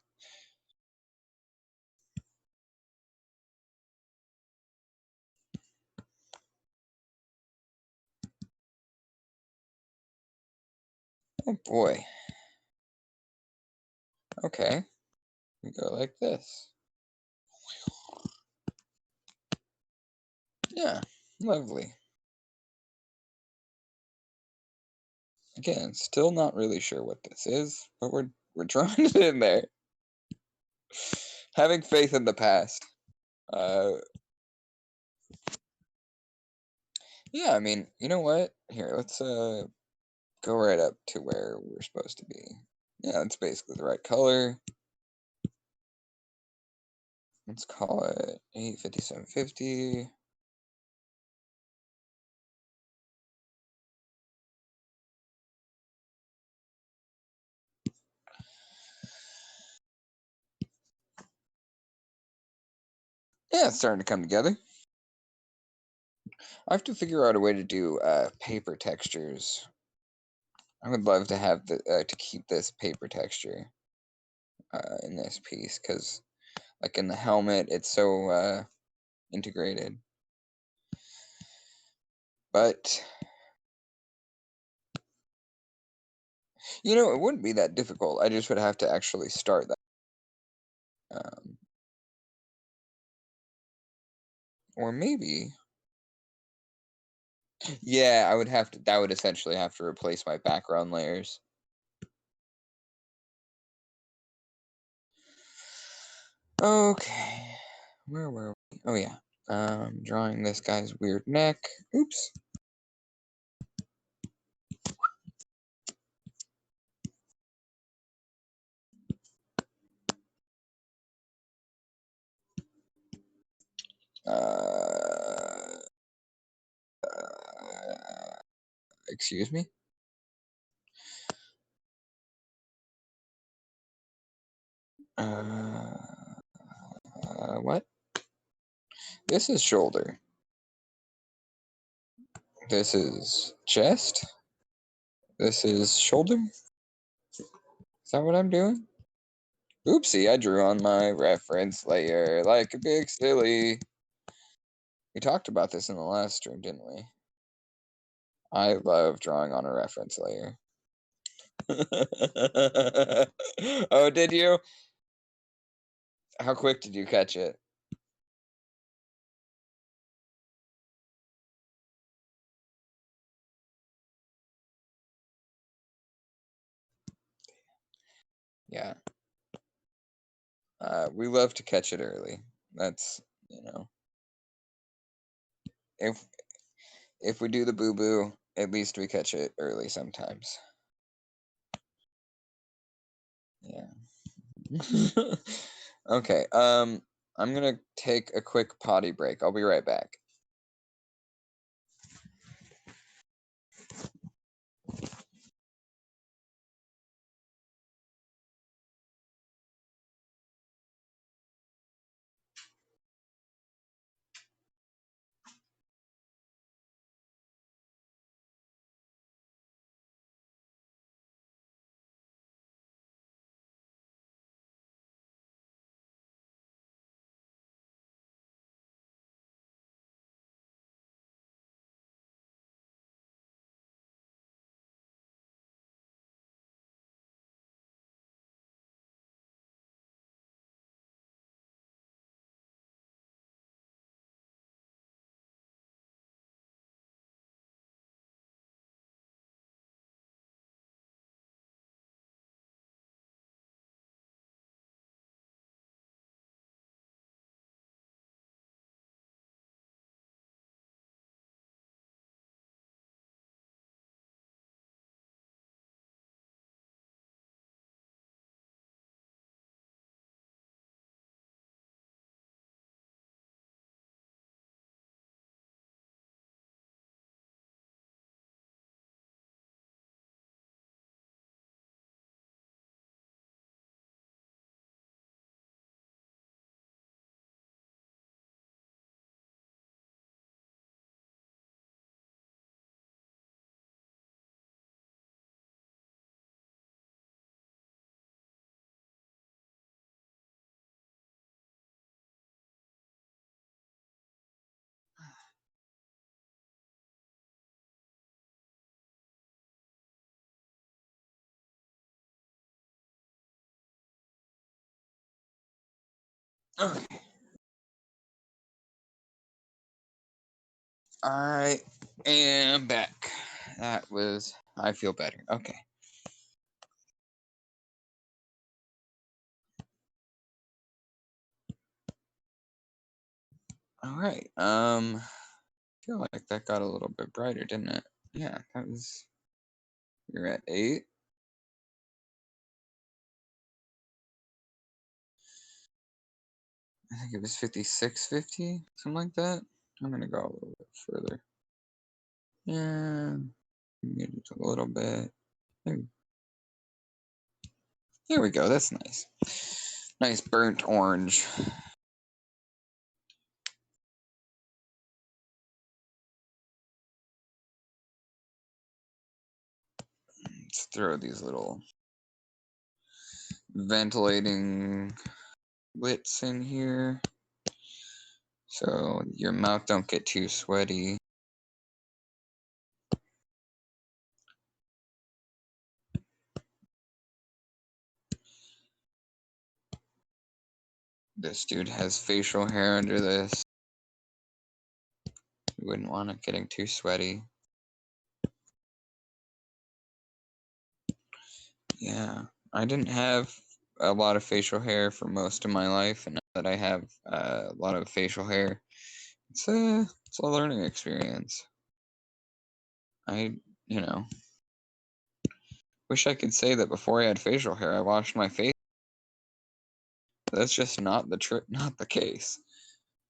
Oh boy. Okay, we go like this. Yeah, lovely. Again, still not really sure what this is, but we're drawing it in there. Having faith in the past. Yeah, I mean, you know what? Here, let's go right up to where we're supposed to be. Yeah, it's basically the right color. Let's call it 85750. Yeah, it's starting to come together. I have to figure out a way to do paper textures. I would love to have to keep this paper texture in this piece, because like in the helmet, it's so integrated. But you know, it wouldn't be that difficult. I just would have to actually start that. Or maybe, yeah, I would have to. That would essentially have to replace my background layers. Okay, where were we? Oh yeah, drawing this guy's weird neck. Oops. Excuse me. What? This is shoulder. This is chest. This is shoulder. Is that what I'm doing? Oopsie, I drew on my reference layer like a big silly. We talked about this in the last stream, didn't we? I love drawing on a reference layer. Oh, did you? How quick did you catch it? Yeah. We love to catch it early. That's, you know, if we do the boo-boo, at least we catch it early sometimes. Yeah. Okay, I'm gonna take a quick potty break. I'll be right back. Okay. I am back. I feel better. Okay. All right. Feel like that got a little bit brighter, didn't it? Yeah, that was. You're at 8. I think it was 5650, something like that. I'm gonna go a little bit further. Yeah, maybe just a little bit. There we go. That's nice. Nice burnt orange. Let's throw these little ventilating lits in here so your mouth don't get too sweaty. This dude has facial hair under this. You wouldn't want it getting too sweaty. Yeah, I didn't have a lot of facial hair for most of my life, and now that I have a lot of facial hair, it's a learning experience. I, you know, wish I could say that before I had facial hair, I washed my face. That's just not the case.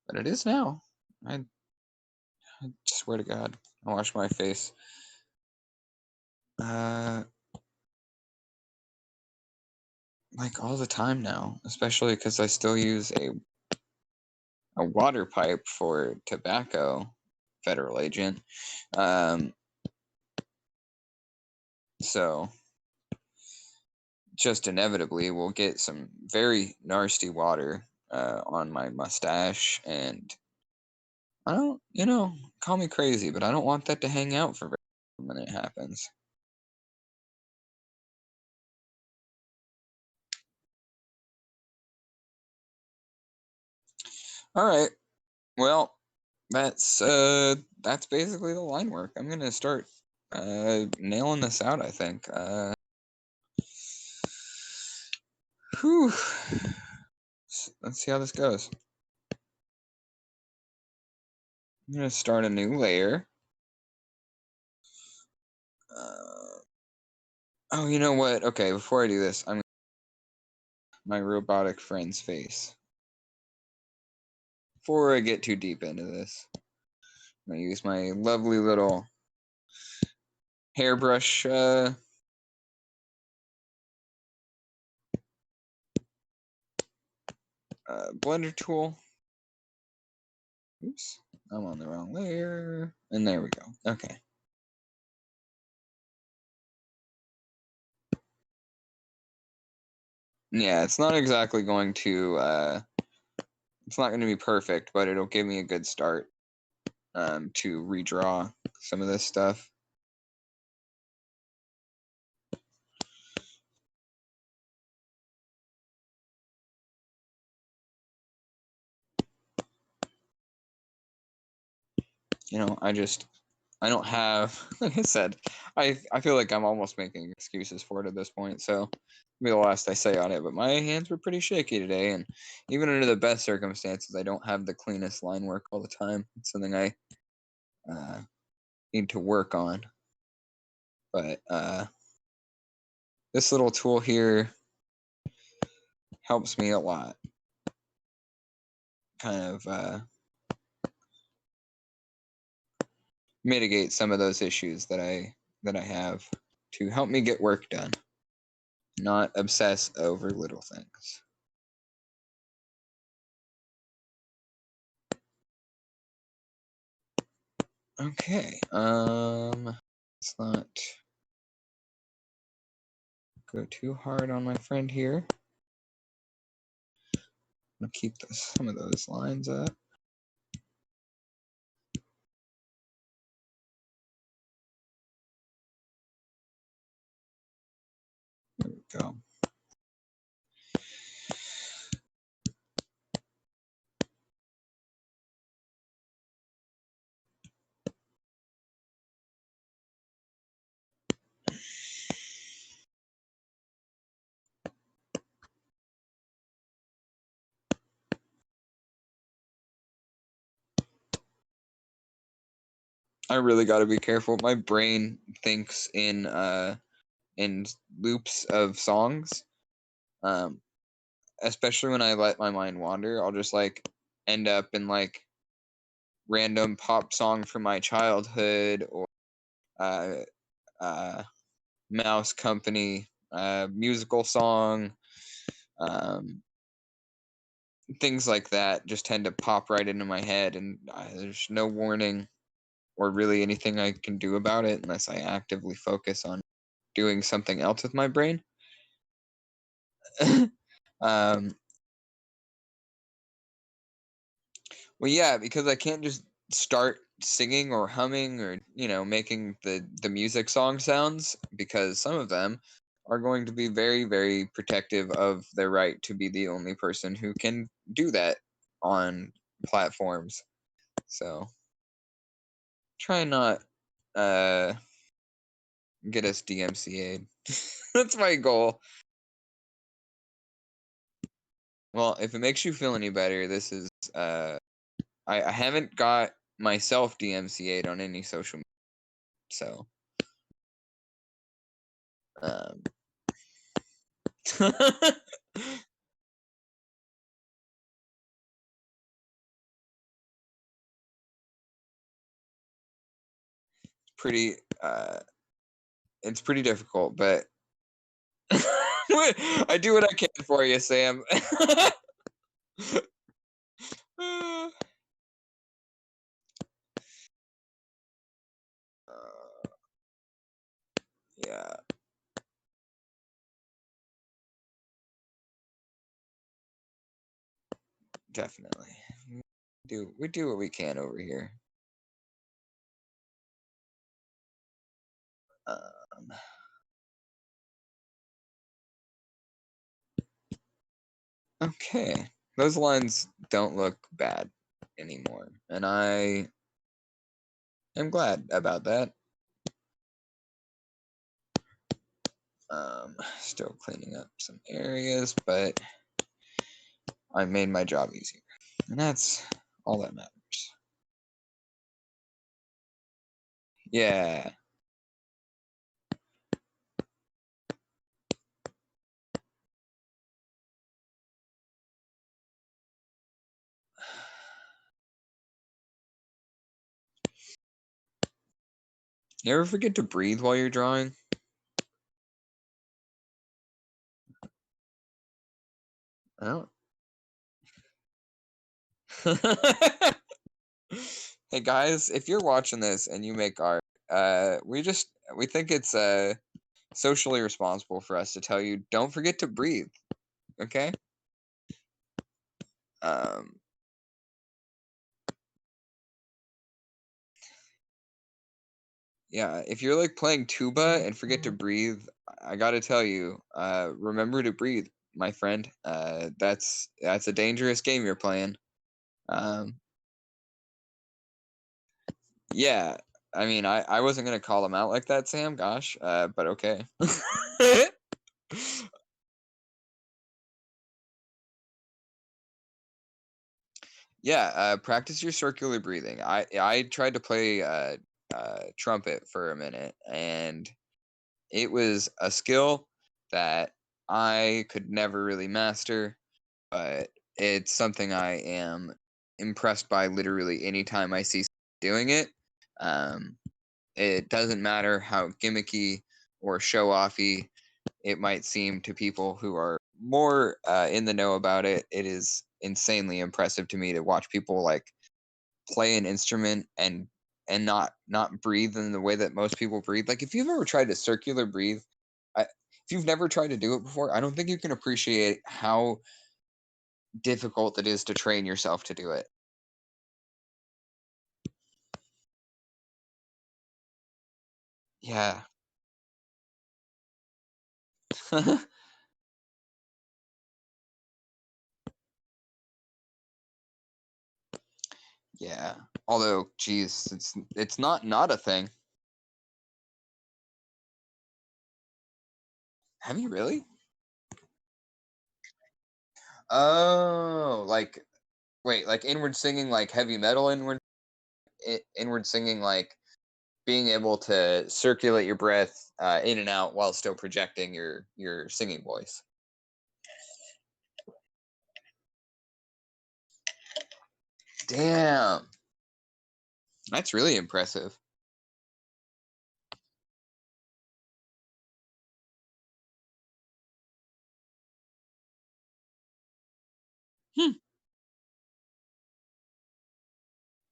But it is now. I swear to God, I wash my face. Like all the time now, especially because I still use a water pipe for tobacco, federal agent. So just inevitably we'll get some very nasty water on my mustache, and I don't, call me crazy, but I don't want that to hang out for very long when it happens. All right. Well, that's basically the line work. I'm gonna start nailing this out, I think. Whew. Let's see how this goes. I'm gonna start a new layer. Oh, you know what? Okay, before I do this, I'm my robotic friend's face. Before I get too deep into this, I'm gonna use my lovely little hairbrush blender tool. Oops, I'm on the wrong layer. And there we go. Okay. Yeah, it's not exactly going to it's not going to be perfect, but it'll give me a good start to redraw some of this stuff. I don't have, like I said, I feel like I'm almost making excuses for it at this point, so it'll be the last I say on it, but my hands were pretty shaky today, and even under the best circumstances, I don't have the cleanest line work all the time. It's something I need to work on. But this little tool here helps me a lot. Kind of mitigate some of those issues that I have to help me get work done, not obsess over little things. Okay, let's not go too hard on my friend here. I'm gonna keep some of those lines up. There we go. I really got to be careful. My brain thinks in loops of songs. Especially when I let my mind wander, I'll just like end up in like random pop song from my childhood or uh, Mouse Company musical song. Things like that just tend to pop right into my head, and there's no warning or really anything I can do about it unless I actively focus on doing something else with my brain. um, well, yeah, because I can't just start singing or humming or making the music song sounds, because some of them are going to be very, very protective of their right to be the only person who can do that on platforms. So try not get us DMCA'd. That's my goal. Well, if it makes you feel any better, this is I haven't got myself DMCA'd on any social media, so pretty it's pretty difficult, but I do what I can for you, Sam. Yeah, definitely. We do what we can over here. Okay, those lines don't look bad anymore, and I am glad about that. Still cleaning up some areas, but I made my job easier, and that's all that matters. Yeah. You ever forget to breathe while you're drawing? Oh. Hey guys, if you're watching this and you make art, we think it's socially responsible for us to tell you don't forget to breathe. Okay? Yeah, if you're like playing tuba and forget to breathe, I gotta tell you, remember to breathe, my friend. That's a dangerous game you're playing. Yeah, I mean, I wasn't gonna call him out like that, Sam. Gosh, but okay. Yeah, practice your circular breathing. I tried to play trumpet for a minute, and it was a skill that I could never really master, but it's something I am impressed by literally anytime I see doing it. It doesn't matter how gimmicky or show offy it might seem to people who are more in the know about it. It is insanely impressive to me to watch people like play an instrument and not breathe in the way that most people breathe. Like if you've ever tried to circular breathe, if you've never tried to do it before, I don't think you can appreciate how difficult it is to train yourself to do it. Yeah. Yeah. Although, geez, it's not a thing. Have you really? Oh, like wait, like inward singing, like heavy metal inward singing, like being able to circulate your breath in and out while still projecting your singing voice. Damn. That's really impressive.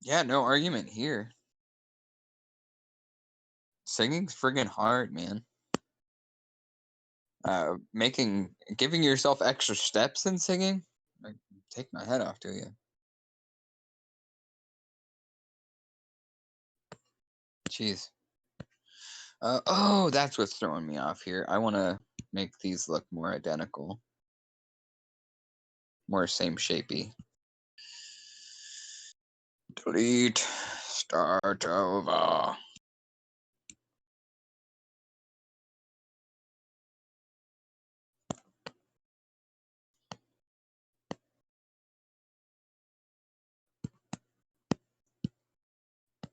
Yeah, no argument here. Singing's friggin' hard, man. Giving yourself extra steps in singing, like, take my head off to you. Jeez. Oh, that's what's throwing me off here. I want to make these look more identical, more same shapey. Delete. Start over.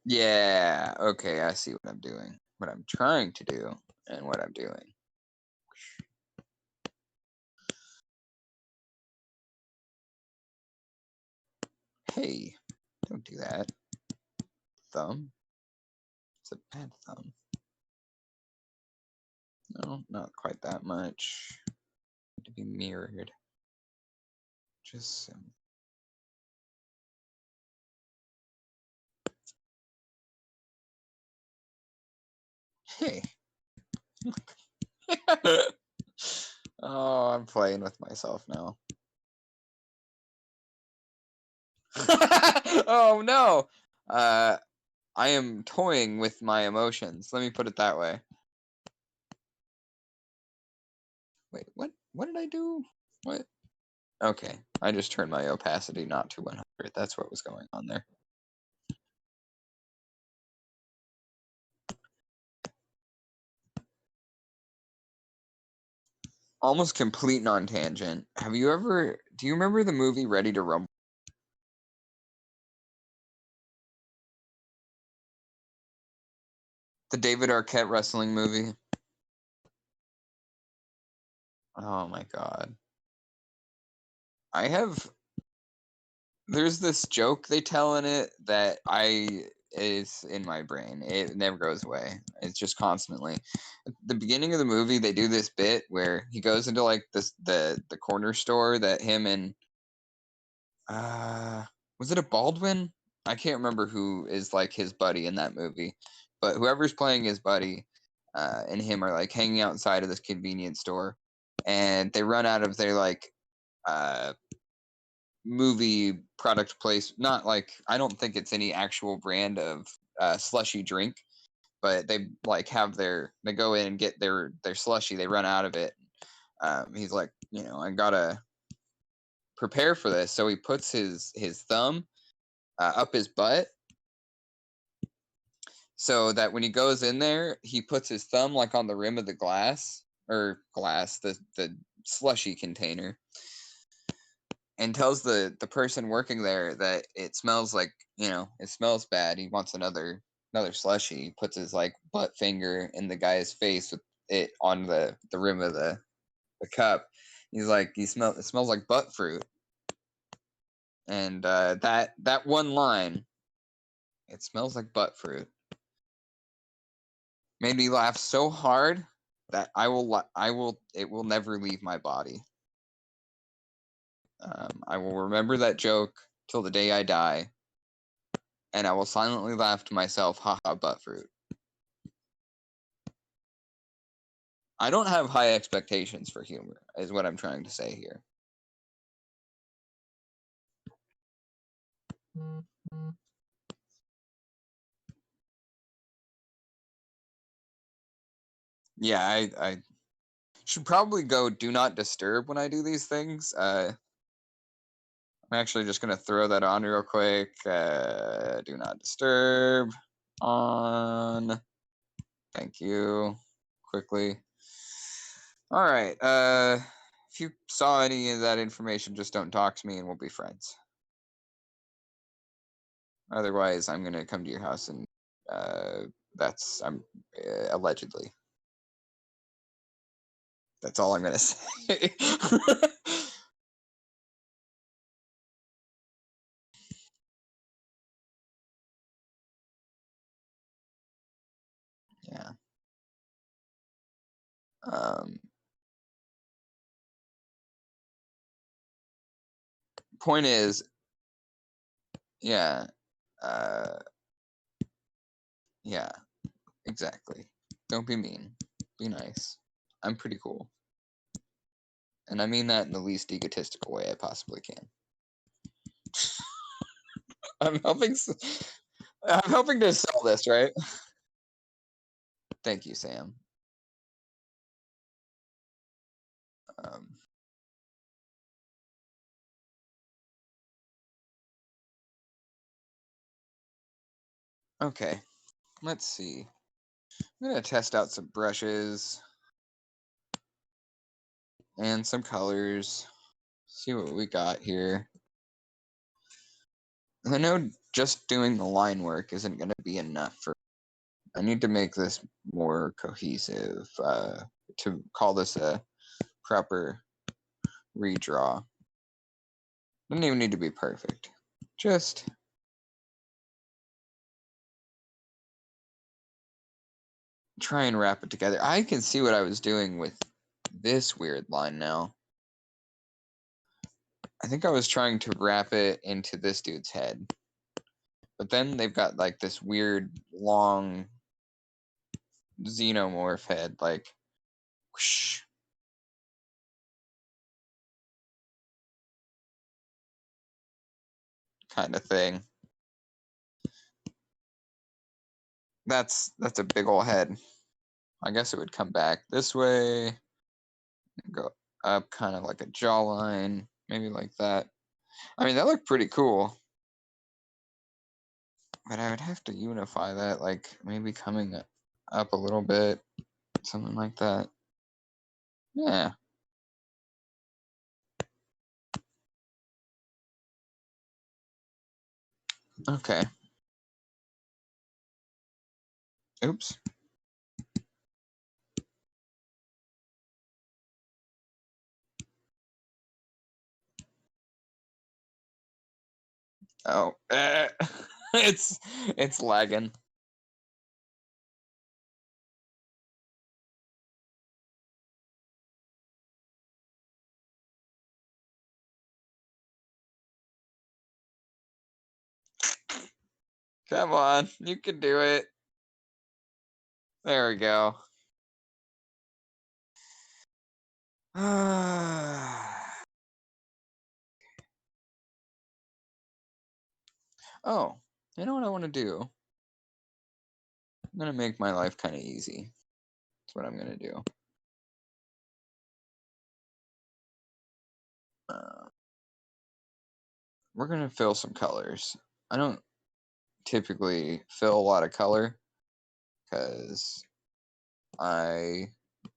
Yeah, okay, I see what I'm doing. What I'm trying to do and what I'm doing. Hey, don't do that. Thumb? It's a bad thumb. No, not quite that much. To be mirrored. Just some. Hey. Oh, I'm playing with myself now. Oh no. I am toying with my emotions. Let me put it that way. Wait, what did I do? What? Okay, I just turned my opacity not to 100. That's what was going on there. Almost complete non-tangent. Do you remember the movie Ready to Rumble? The David Arquette wrestling movie? Oh my god. There's this joke they tell in it that is in my brain. It never goes away. It's just constantly. At the beginning of the movie, they do this bit where he goes into like the corner store that him and was it a Baldwin? I can't remember who is like his buddy in that movie, but whoever's playing his buddy and him are like hanging outside of this convenience store, and they run out of their like movie product place. Not like, I don't think it's any actual brand of slushy drink, but they like they go in and get their slushy. They run out of it. He's like, I gotta prepare for this. So he puts his thumb up his butt, so that when he goes in there, he puts his thumb like on the rim of the the slushy container, and tells the person working there that it smells like, it smells bad. He wants another slushy. He puts his like butt finger in the guy's face with it on the rim of the cup. He's like, it smells like butt fruit. And that one line, it smells like butt fruit, made me laugh so hard that it will never leave my body. I will remember that joke till the day I die, and I will silently laugh to myself, haha, butt fruit. I don't have high expectations for humor, is what I'm trying to say here. Yeah, I should probably go do not disturb when I do these things. I'm actually just going to throw that on real quick. Do not disturb on. Thank you. Quickly. All right. If you saw any of that information, just don't talk to me and we'll be friends. Otherwise, I'm going to come to your house and That's allegedly. That's all I'm gonna say. Yeah. Point is, yeah, yeah, exactly. Don't be mean. Be nice. I'm pretty cool. And I mean that in the least egotistical way I possibly can. I'm helping to sell this, right? Thank you, Sam. Okay, let's see. I'm gonna test out some brushes and some colors. See what we got here. I know just doing the line work isn't gonna be enough for. I need to make this more cohesive to call this a proper redraw. Doesn't even need to be perfect. Just try and wrap it together. I can see what I was doing with this weird line now. I think I was trying to wrap it into this dude's head. But then they've got like this weird long xenomorph head, like whoosh, kind of thing. That's a big old head. I guess it would come back this way, go up kind of like a jawline, maybe like that. I mean, that looked pretty cool. But I would have to unify that, like maybe coming up a little bit, something like that. Yeah. Okay. Oops. Oh, it's lagging. Come on, you can do it. There we go. Oh, you know what I want to do? I'm gonna make my life kind of easy. That's what I'm gonna do. We're gonna fill some colors. I don't typically fill a lot of color because I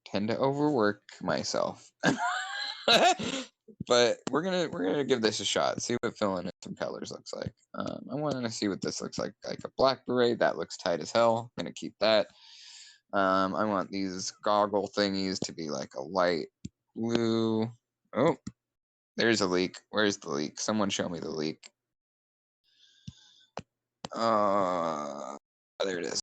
tend to overwork myself. But we're gonna give this a shot. See what filling in some colors looks like. I want to see what this looks like a black beret. That looks tight as hell. I'm gonna keep that. I want these goggle thingies to be like a light blue. Oh, there's a leak. Where's the leak? Someone show me the leak. There it is.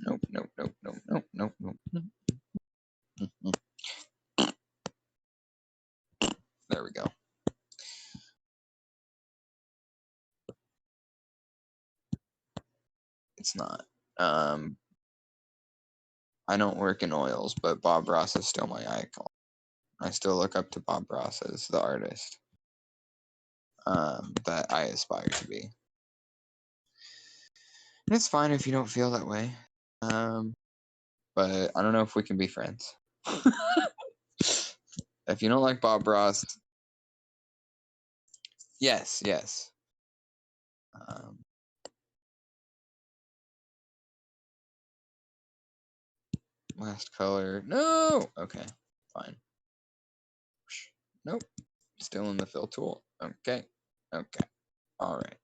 Nope, nope, nope, nope, nope, nope, nope. There we go. It's not. I don't work in oils, but Bob Ross is still my icon. I still look up to Bob Ross as the artist that I aspire to be. And it's fine if you don't feel that way. But I don't know if we can be friends. If you don't like Bob Ross, yes. Last color. No! Okay, fine. Nope. Still in the fill tool. Okay. Okay. All right.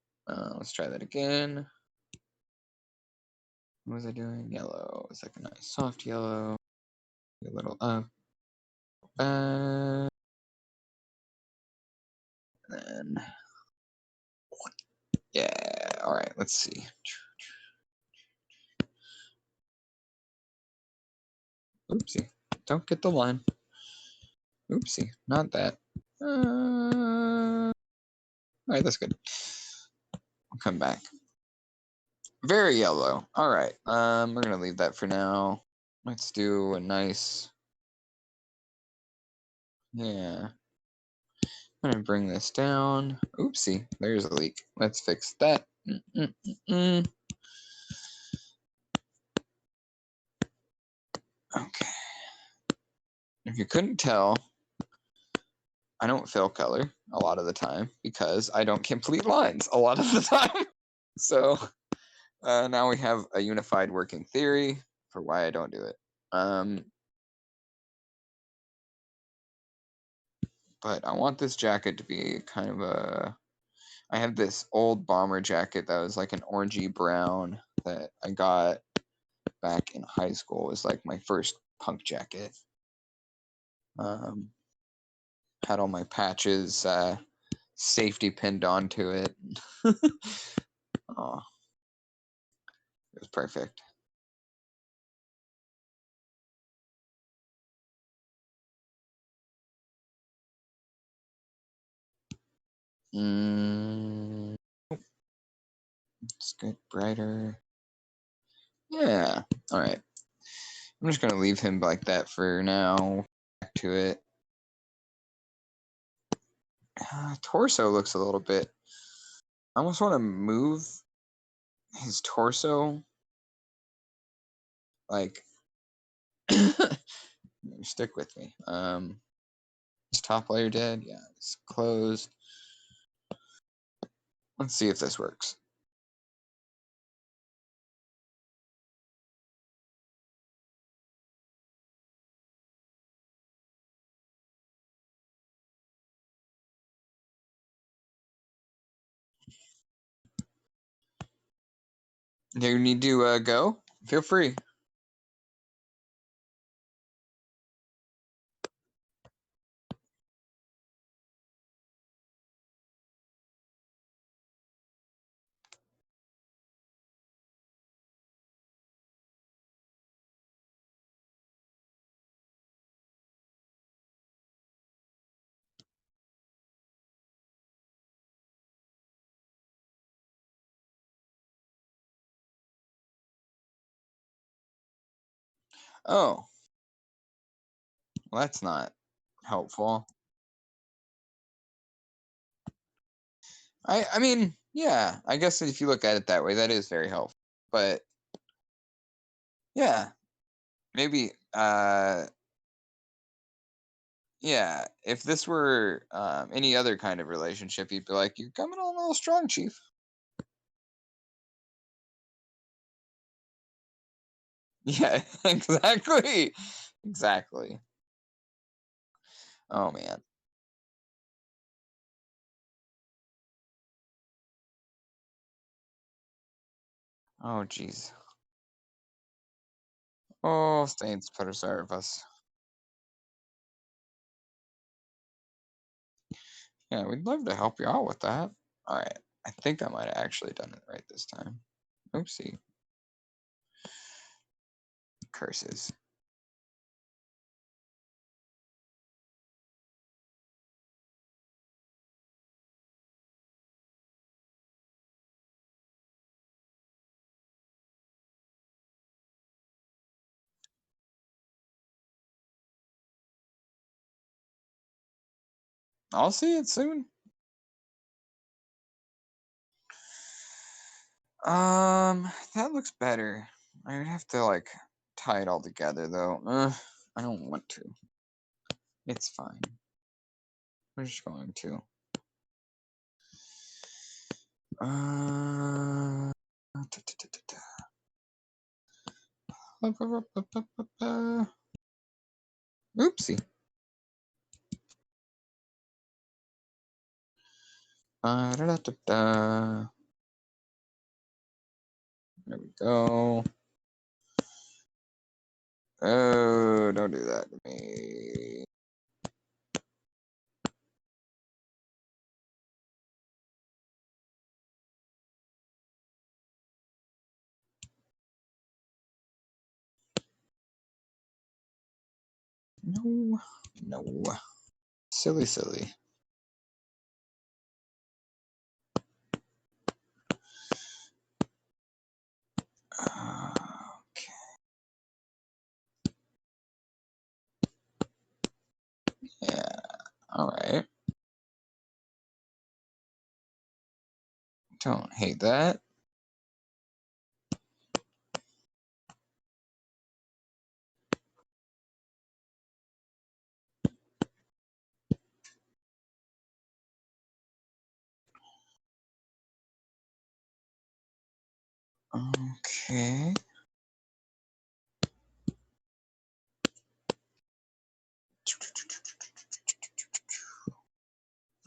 Let's try that again. What was I doing? Yellow. It's like a nice soft yellow. A little up. And then, yeah. All right. Let's see. Oopsie. Don't get the line. Oopsie. Not that. All right. That's good. I'll come back. Very yellow. All right. We're gonna leave that for now. Let's do a nice. Yeah. I'm gonna bring this down. Oopsie. There's a leak. Let's fix that. Okay. If you couldn't tell, I don't fill color a lot of the time because I don't complete lines a lot of the time. So now we have a unified working theory for why I don't do it. But I want this jacket to be kind of a... I have this old bomber jacket that was like an orangey brown that I got back in high school. It was like my first punk jacket. Had all my patches safety pinned onto it. Oh, it was perfect. Let's get brighter. Yeah. All right. I'm just gonna leave him like that for now. Back to it. Torso looks a little bit. I almost want to move his torso. Like, stick with me. Is top layer dead? Yeah, it's closed. Let's see if this works. You need to go? Feel free. Oh, well, that's not helpful. I mean, yeah, I guess if you look at it that way, that is very helpful. But yeah, maybe yeah, if this were any other kind of relationship, you'd be like, "You're coming on a little strong, Chief." Yeah, exactly. Exactly. Oh man. Oh jeez. Oh, saints preserve us. Yeah, we'd love to help you out with that. All right. I think I might have actually done it right this time. Oopsie. Curses. I'll see it soon. That looks better. I would have to like tie it all together though. I don't want to. It's fine. We're just going to. Oopsie. Da-da-da-da-da. There we go. Oh, don't do that to me. No, no. Silly, silly. Okay. Yeah, alright. Don't hate that. Okay.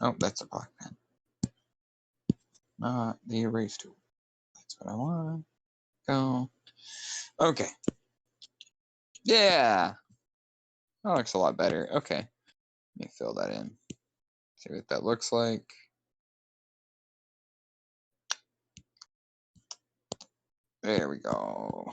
Oh, that's a block pen. Not the erase tool. That's what I want. Go. Okay. Yeah. That looks a lot better. Okay. Let me fill that in. See what that looks like. There we go.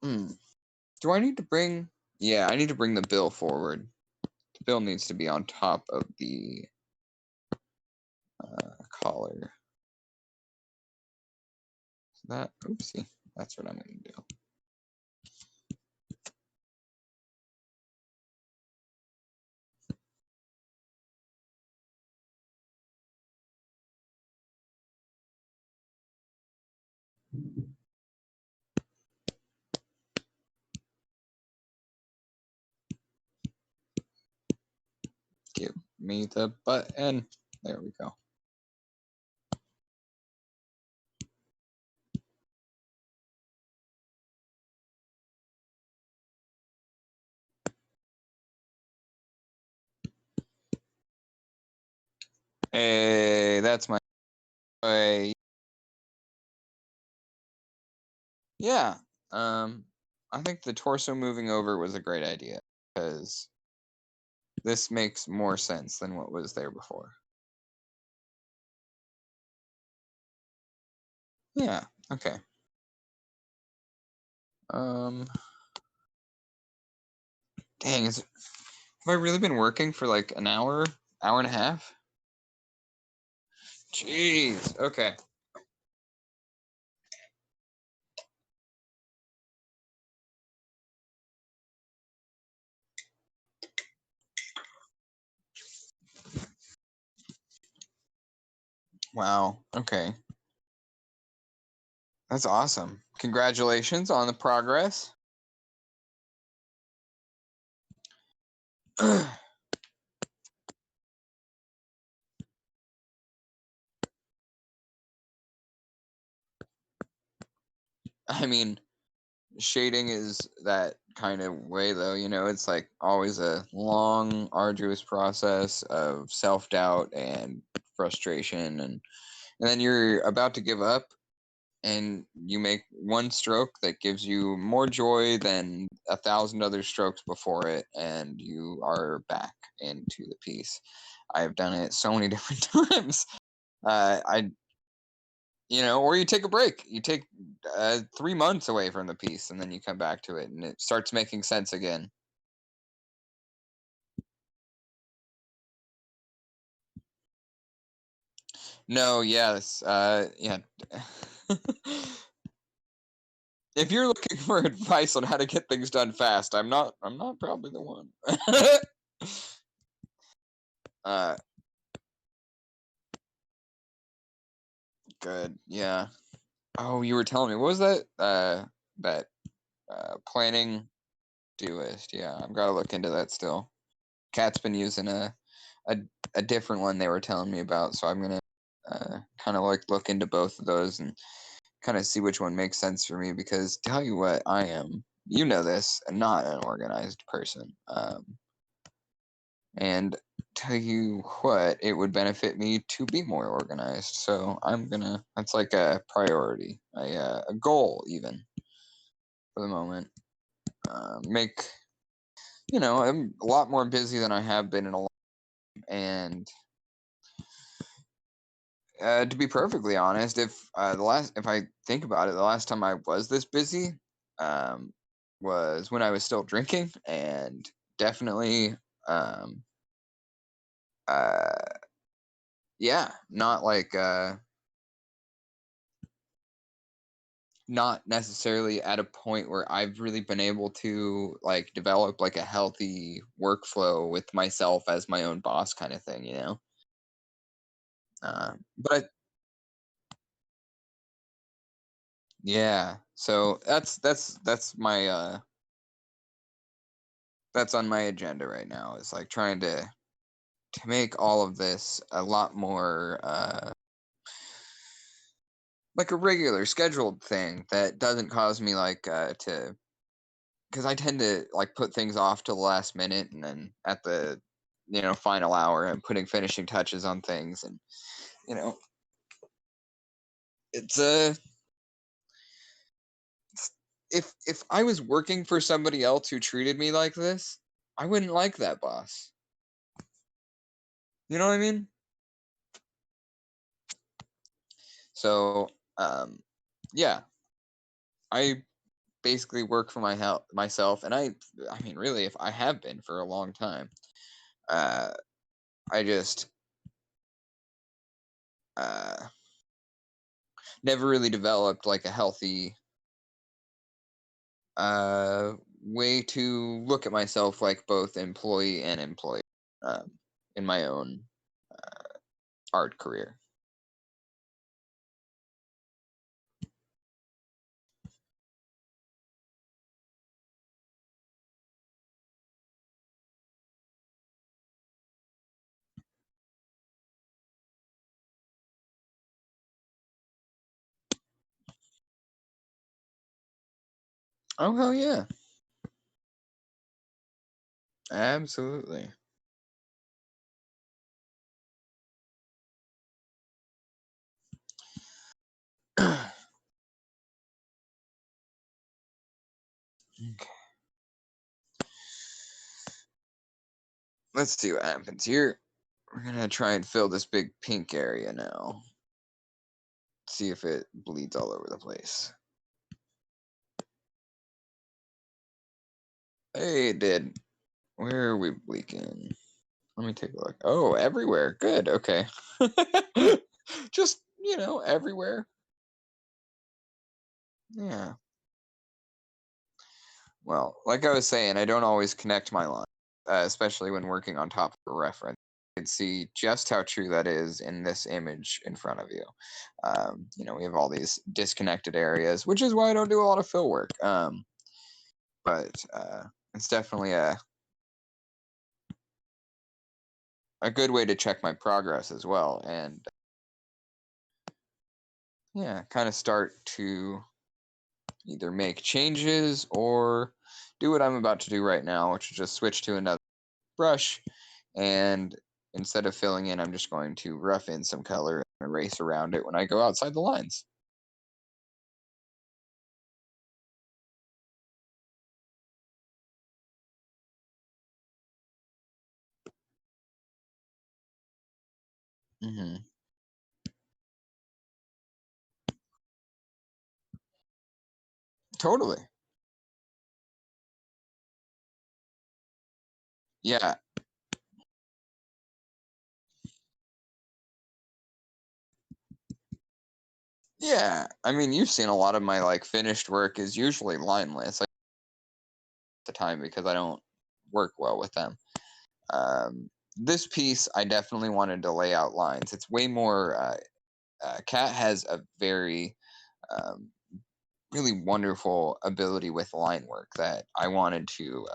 Do I need to bring... Yeah, I need to bring the bill forward. The bill needs to be on top of the collar. So that... Oopsie. That's what I'm going to do. Give me the button. There we go. Hey, that's my way. Yeah. I think the torso moving over was a great idea because this makes more sense than what was there before. Yeah, okay. Dang, have I really been working for like an hour and a half? Jeez, okay. Wow, okay. That's awesome. Congratulations on the progress. I mean, shading is that kind of way though, you know, it's like always a long, arduous process of self-doubt and frustration, and then you're about to give up and you make one stroke that gives you more joy than 1,000 other strokes before it, and you are back into the piece. I've done it so many different times. I You know, or you take a break. You take 3 months away from the piece, and then you come back to it, and it starts making sense again. No, yes, yeah. If you're looking for advice on how to get things done fast, I'm not probably the one. uh, Good. Yeah. Oh, you were telling me, what was that? That planning Doist. Yeah, I've got to look into that still. Cat's been using a different one they were telling me about, so I'm gonna kind of like look into both of those and kind of see which one makes sense for me. Because tell you what, I am, you know this, not an organized person, and tell you what, it would benefit me to be more organized. So that's like a priority, a goal even for the moment. Make, I'm a lot more busy than I have been in a long time. And to be perfectly honest, if I think about it, the last time I was this busy um, was when I was still drinking, and definitely, um, uh, yeah, not necessarily at a point where I've really been able to like develop like a healthy workflow with myself as my own boss kind of thing, you know. But yeah, so that's on my agenda right now. Is like trying to make all of this a lot more like a regular scheduled thing that doesn't cause me like to because I tend to like put things off to the last minute, and then at the final hour I'm putting finishing touches on things, and you know it's if I was working for somebody else who treated me like this, I wouldn't like that boss. You know what I mean? So yeah, I basically work for myself, and I mean really, if I have been for a long time. uh I just uh never really developed like a healthy uh way to look at myself like both employee and employer um in my own art career. Oh hell yeah, absolutely. Okay, let's see what happens here. We're gonna try and fill this big pink area now. See if it bleeds all over the place. Hey, it did. Where are we bleaking? Let me take a look. Oh, everywhere. Good. Okay. Just, everywhere. Yeah. Well, like I was saying, I don't always connect my line, especially when working on top of a reference. You can see just how true that is in this image in front of you. We have all these disconnected areas, which is why I don't do a lot of fill work. But it's definitely a good way to check my progress as well, and yeah, kind of start to either make changes or do what I'm about to do right now, which is just switch to another brush, and instead of filling in, I'm just going to rough in some color and erase around it when I go outside the lines. Hmm. Totally. Yeah. Yeah. I mean, you've seen a lot of my like finished work is usually lineless, like, at the time, because I don't work well with them. This piece, I definitely wanted to lay out lines. It's way more. Cat has a very um, really wonderful ability with line work that I wanted to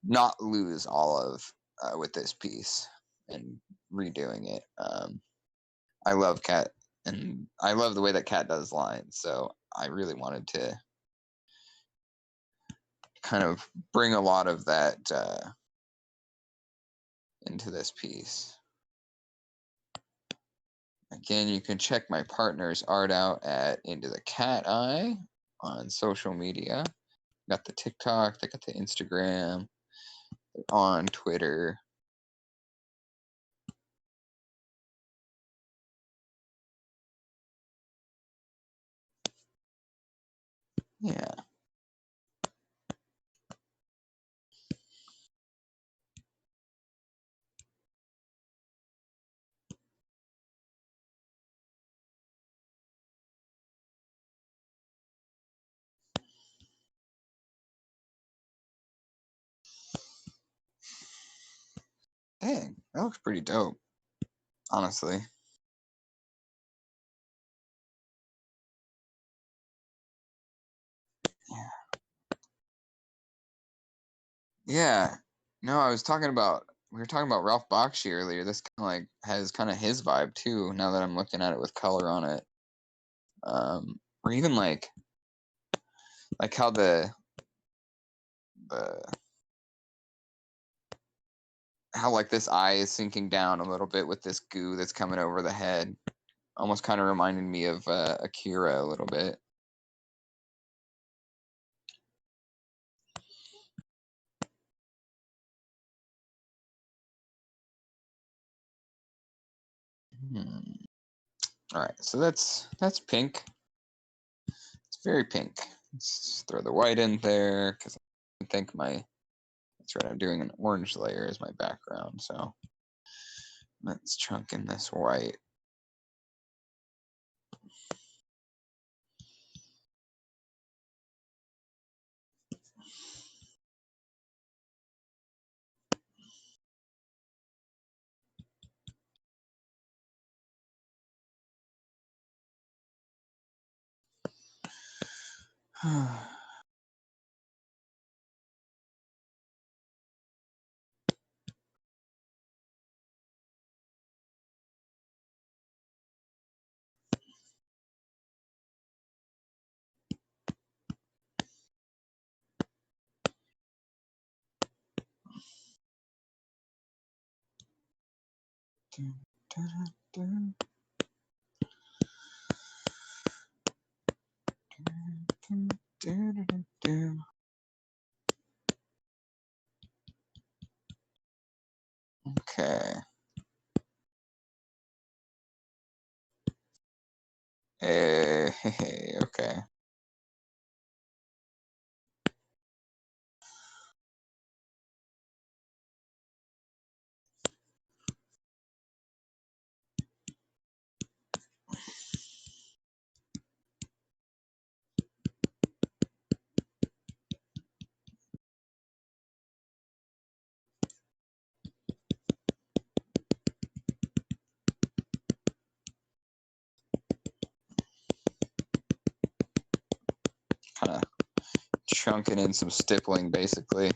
not lose all of with this piece and redoing it. I love Cat, and I love the way that Cat does lines, so I really wanted to kind of bring a lot of that into this piece. Again, you can check my partner's art out at Into the Cat Eye on social media. Got the TikTok, they got the Instagram, they're on Twitter. Yeah. Dang, that looks pretty dope, honestly. Yeah. Yeah. No, I was talking about we were talking about Ralph Bakshi earlier. This kind of like has kind of his vibe too. Now that I'm looking at it with color on it, or even like how the how like this eye is sinking down a little bit with this goo that's coming over the head. Almost kind of reminded me of Akira a little bit. All right, so that's pink. It's very pink. Let's throw the white in there because I think that's right. I'm doing an orange layer as my background, so let's chunk in this white. Okay. Okay. Kind of chunking in some stippling, basically.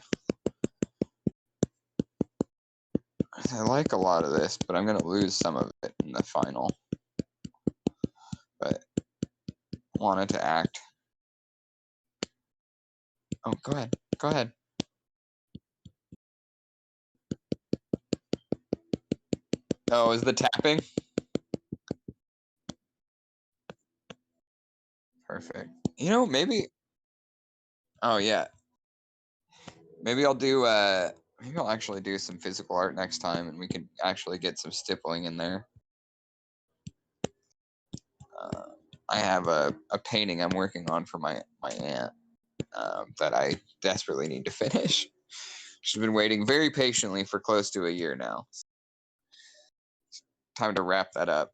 I like a lot of this, but I'm going to lose some of it in the final. But wanted to act. Oh, go ahead. Go ahead. Oh, is the tapping? Perfect. You know, maybe. Oh, yeah. Maybe I'll do. Maybe I'll actually do some physical art next time, and we can actually get some stippling in there. I have a painting I'm working on for my aunt that I desperately need to finish. She's been waiting very patiently for close to a year now. Time to wrap that up.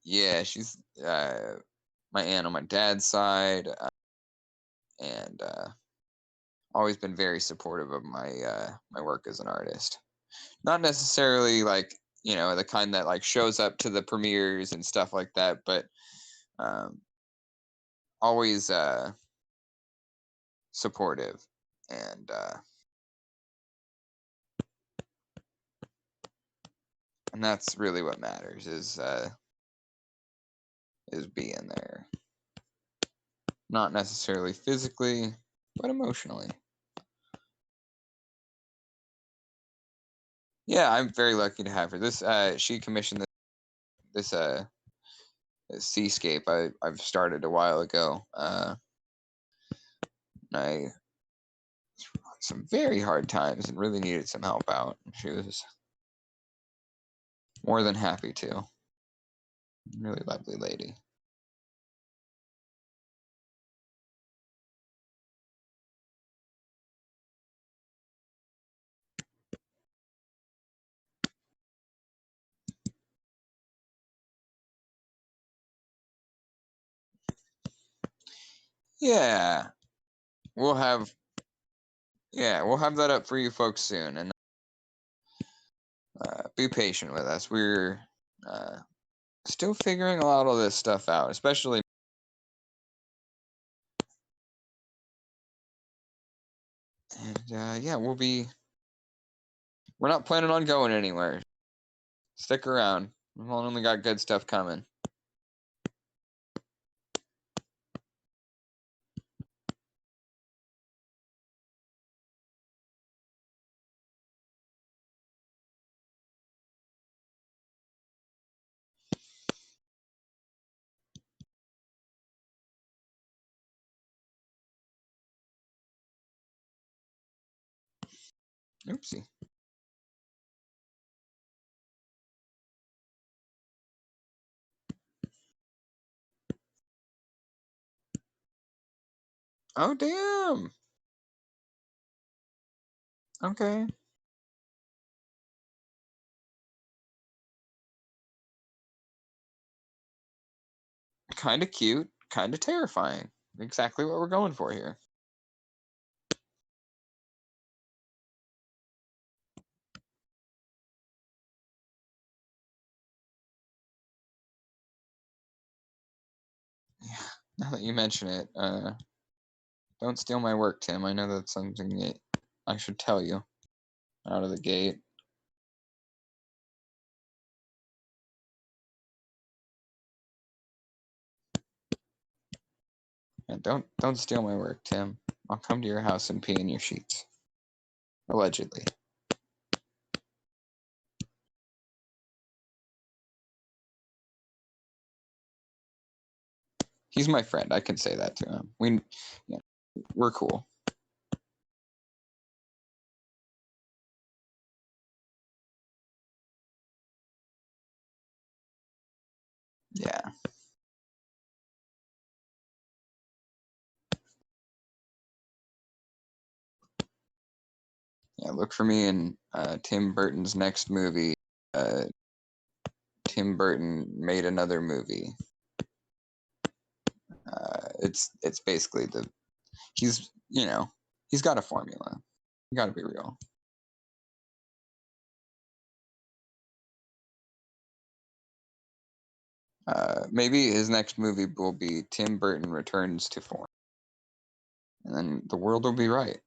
Yeah, she's my aunt on my dad's side, and always been very supportive of my work as an artist. Not necessarily like the kind that like shows up to the premieres and stuff like that, but always supportive, and that's really what matters is being there, not necessarily physically, but emotionally. Yeah, I'm very lucky to have her. This she commissioned this seascape I've started a while ago. I had some very hard times and really needed some help out. She was more than happy to. Really lovely lady. Yeah, we'll have that up for you folks soon, and be patient with us. We're still figuring a lot of this stuff out, especially. And yeah, we're not planning on going anywhere. Stick around. We've only got good stuff coming. Oopsie. Oh, damn. Okay. Kind of cute, kind of terrifying. Exactly what we're going for here. Yeah, now that you mention it, don't steal my work, Tim. I know that's something that I should tell you out of the gate. And don't steal my work, Tim. I'll come to your house and pee in your sheets. Allegedly. He's my friend. I can say that to him. We're cool. Yeah. Yeah, look for me in Tim Burton's next movie. Tim Burton made another movie. It's basically he's got a formula. You gotta be real. Maybe his next movie will be Tim Burton returns to form, and then the world will be right.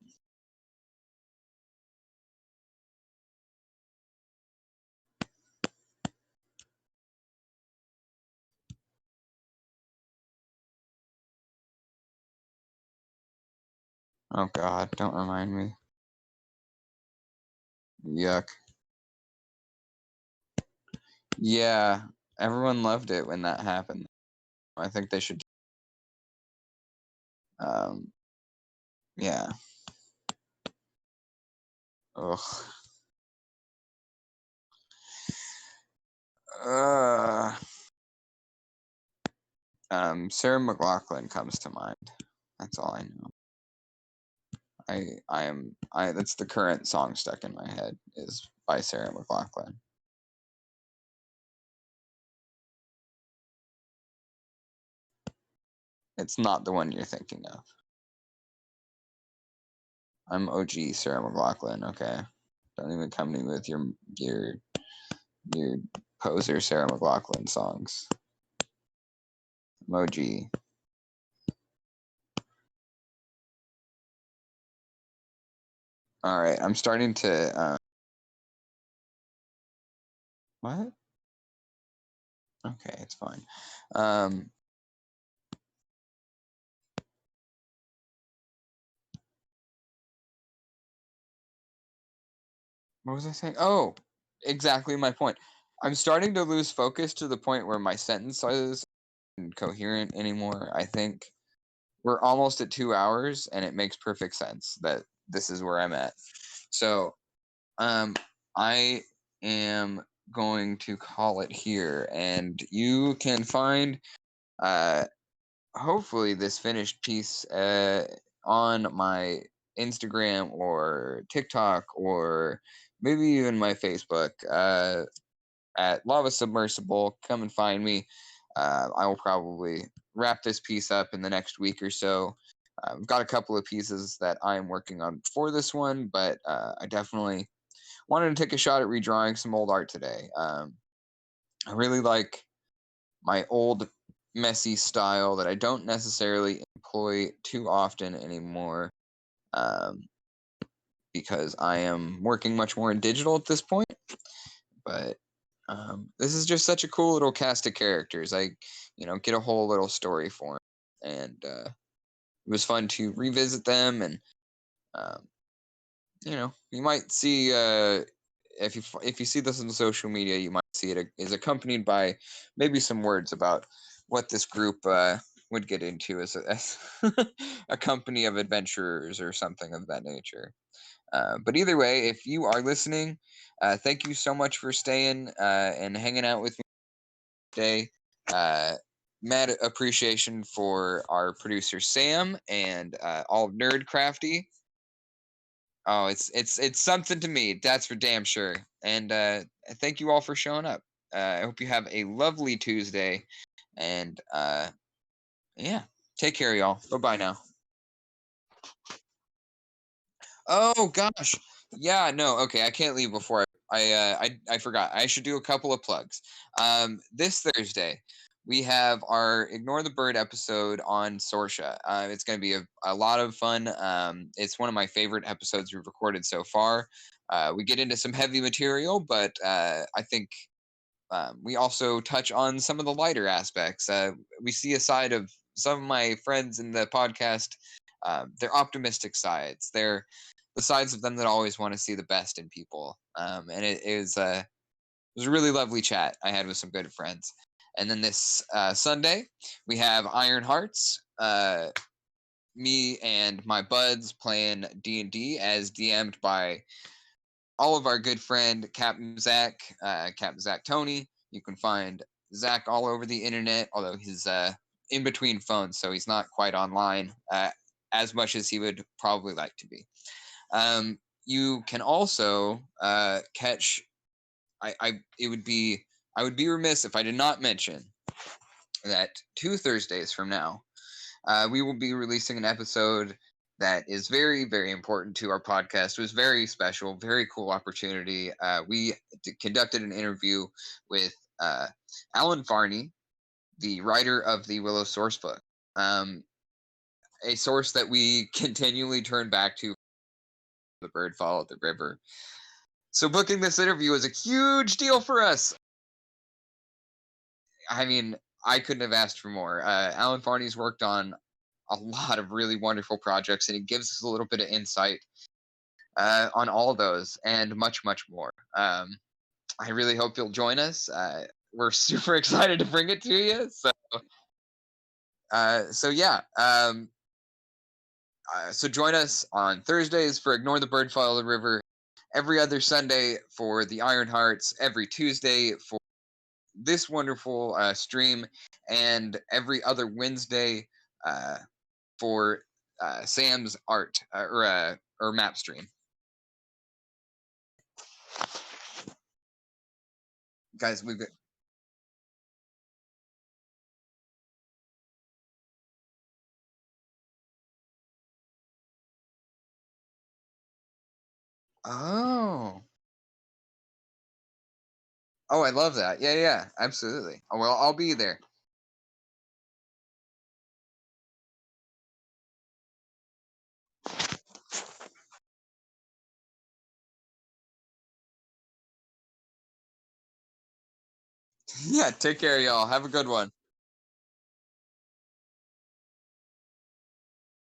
Oh God, don't remind me. Yuck. Yeah, everyone loved it when that happened. I think they should. Yeah. Ugh. Uh, Sarah McLachlan comes to mind. That's all I know. That's the current song stuck in my head is by Sarah McLachlan. It's not the one you're thinking of. I'm OG Sarah McLachlan, okay? Don't even come to me with your poser Sarah McLachlan songs. I'm OG. Alright, I'm starting to what? Okay, it's fine. What was I saying? Oh, exactly my point. I'm starting to lose focus to the point where my sentences aren't coherent anymore. I think we're almost at 2 hours, and it makes perfect sense that this is where I'm at. So, I am going to call it here, and you can find, uh, hopefully, this finished piece on my Instagram or TikTok or maybe even my Facebook. At Lava Submersible. Come and find me. I will probably wrap this piece up in the next week or so. I've got a couple of pieces that I'm working on for this one, but I definitely wanted to take a shot at redrawing some old art today. I really like my old messy style that I don't necessarily employ too often anymore, um, because I am working much more in digital at this point. But this is just such a cool little cast of characters. I, get a whole little story for them, and it was fun to revisit them. And um, you might see if you see this on social media, you might see it is accompanied by maybe some words about what this group would get into as a company of adventurers or something of that nature. But either way, if you are listening, thank you so much for staying and hanging out with me today. Uh, Mad appreciation for our producer Sam and all of Nerdcrafty. Oh, it's something to me. That's for damn sure. And thank you all for showing up. I hope you have a lovely Tuesday. And yeah, take care, y'all. Bye bye now. Oh gosh. Yeah, no, okay, I can't leave before I forgot. I should do a couple of plugs. This Thursday we have our Ignore the Bird episode on Sorsha. It's going to be a lot of fun. It's one of my favorite episodes we've recorded so far. We get into some heavy material, but I think we also touch on some of the lighter aspects. We see a side of some of my friends in the podcast, their optimistic sides. They're the sides of them that always want to see the best in people. And it was a really lovely chat I had with some good friends. And then this Sunday, we have Iron Hearts. Me and my buds playing D&D as DM'd by all of our good friend Captain Zach Tony. You can find Zach all over the internet, although he's in between phones, so he's not quite online as much as he would probably like to be. You can also catch. I would be remiss if I did not mention that 2 Thursdays from now, we will be releasing an episode that is very, very important to our podcast. It was very special, very cool opportunity. We conducted an interview with Alan Farney, the writer of the Willow Source book, a source that we continually turn back to. The bird followed the river. So booking this interview was a huge deal for us. I mean, I couldn't have asked for more. Alan Farney's worked on a lot of really wonderful projects, and it gives us a little bit of insight on all those and much, much more. I really hope you'll join us. We're super excited to bring it to you. So yeah. So join us on Thursdays for Ignore the Bird, Follow the River. Every other Sunday for the Iron Hearts. Every Tuesday for this wonderful stream, and every other Wednesday for Sam's art or map stream. Guys, we've got. Oh. Oh, I love that. Yeah, yeah, absolutely. Oh, well, I'll be there. Yeah, take care, y'all. Have a good one.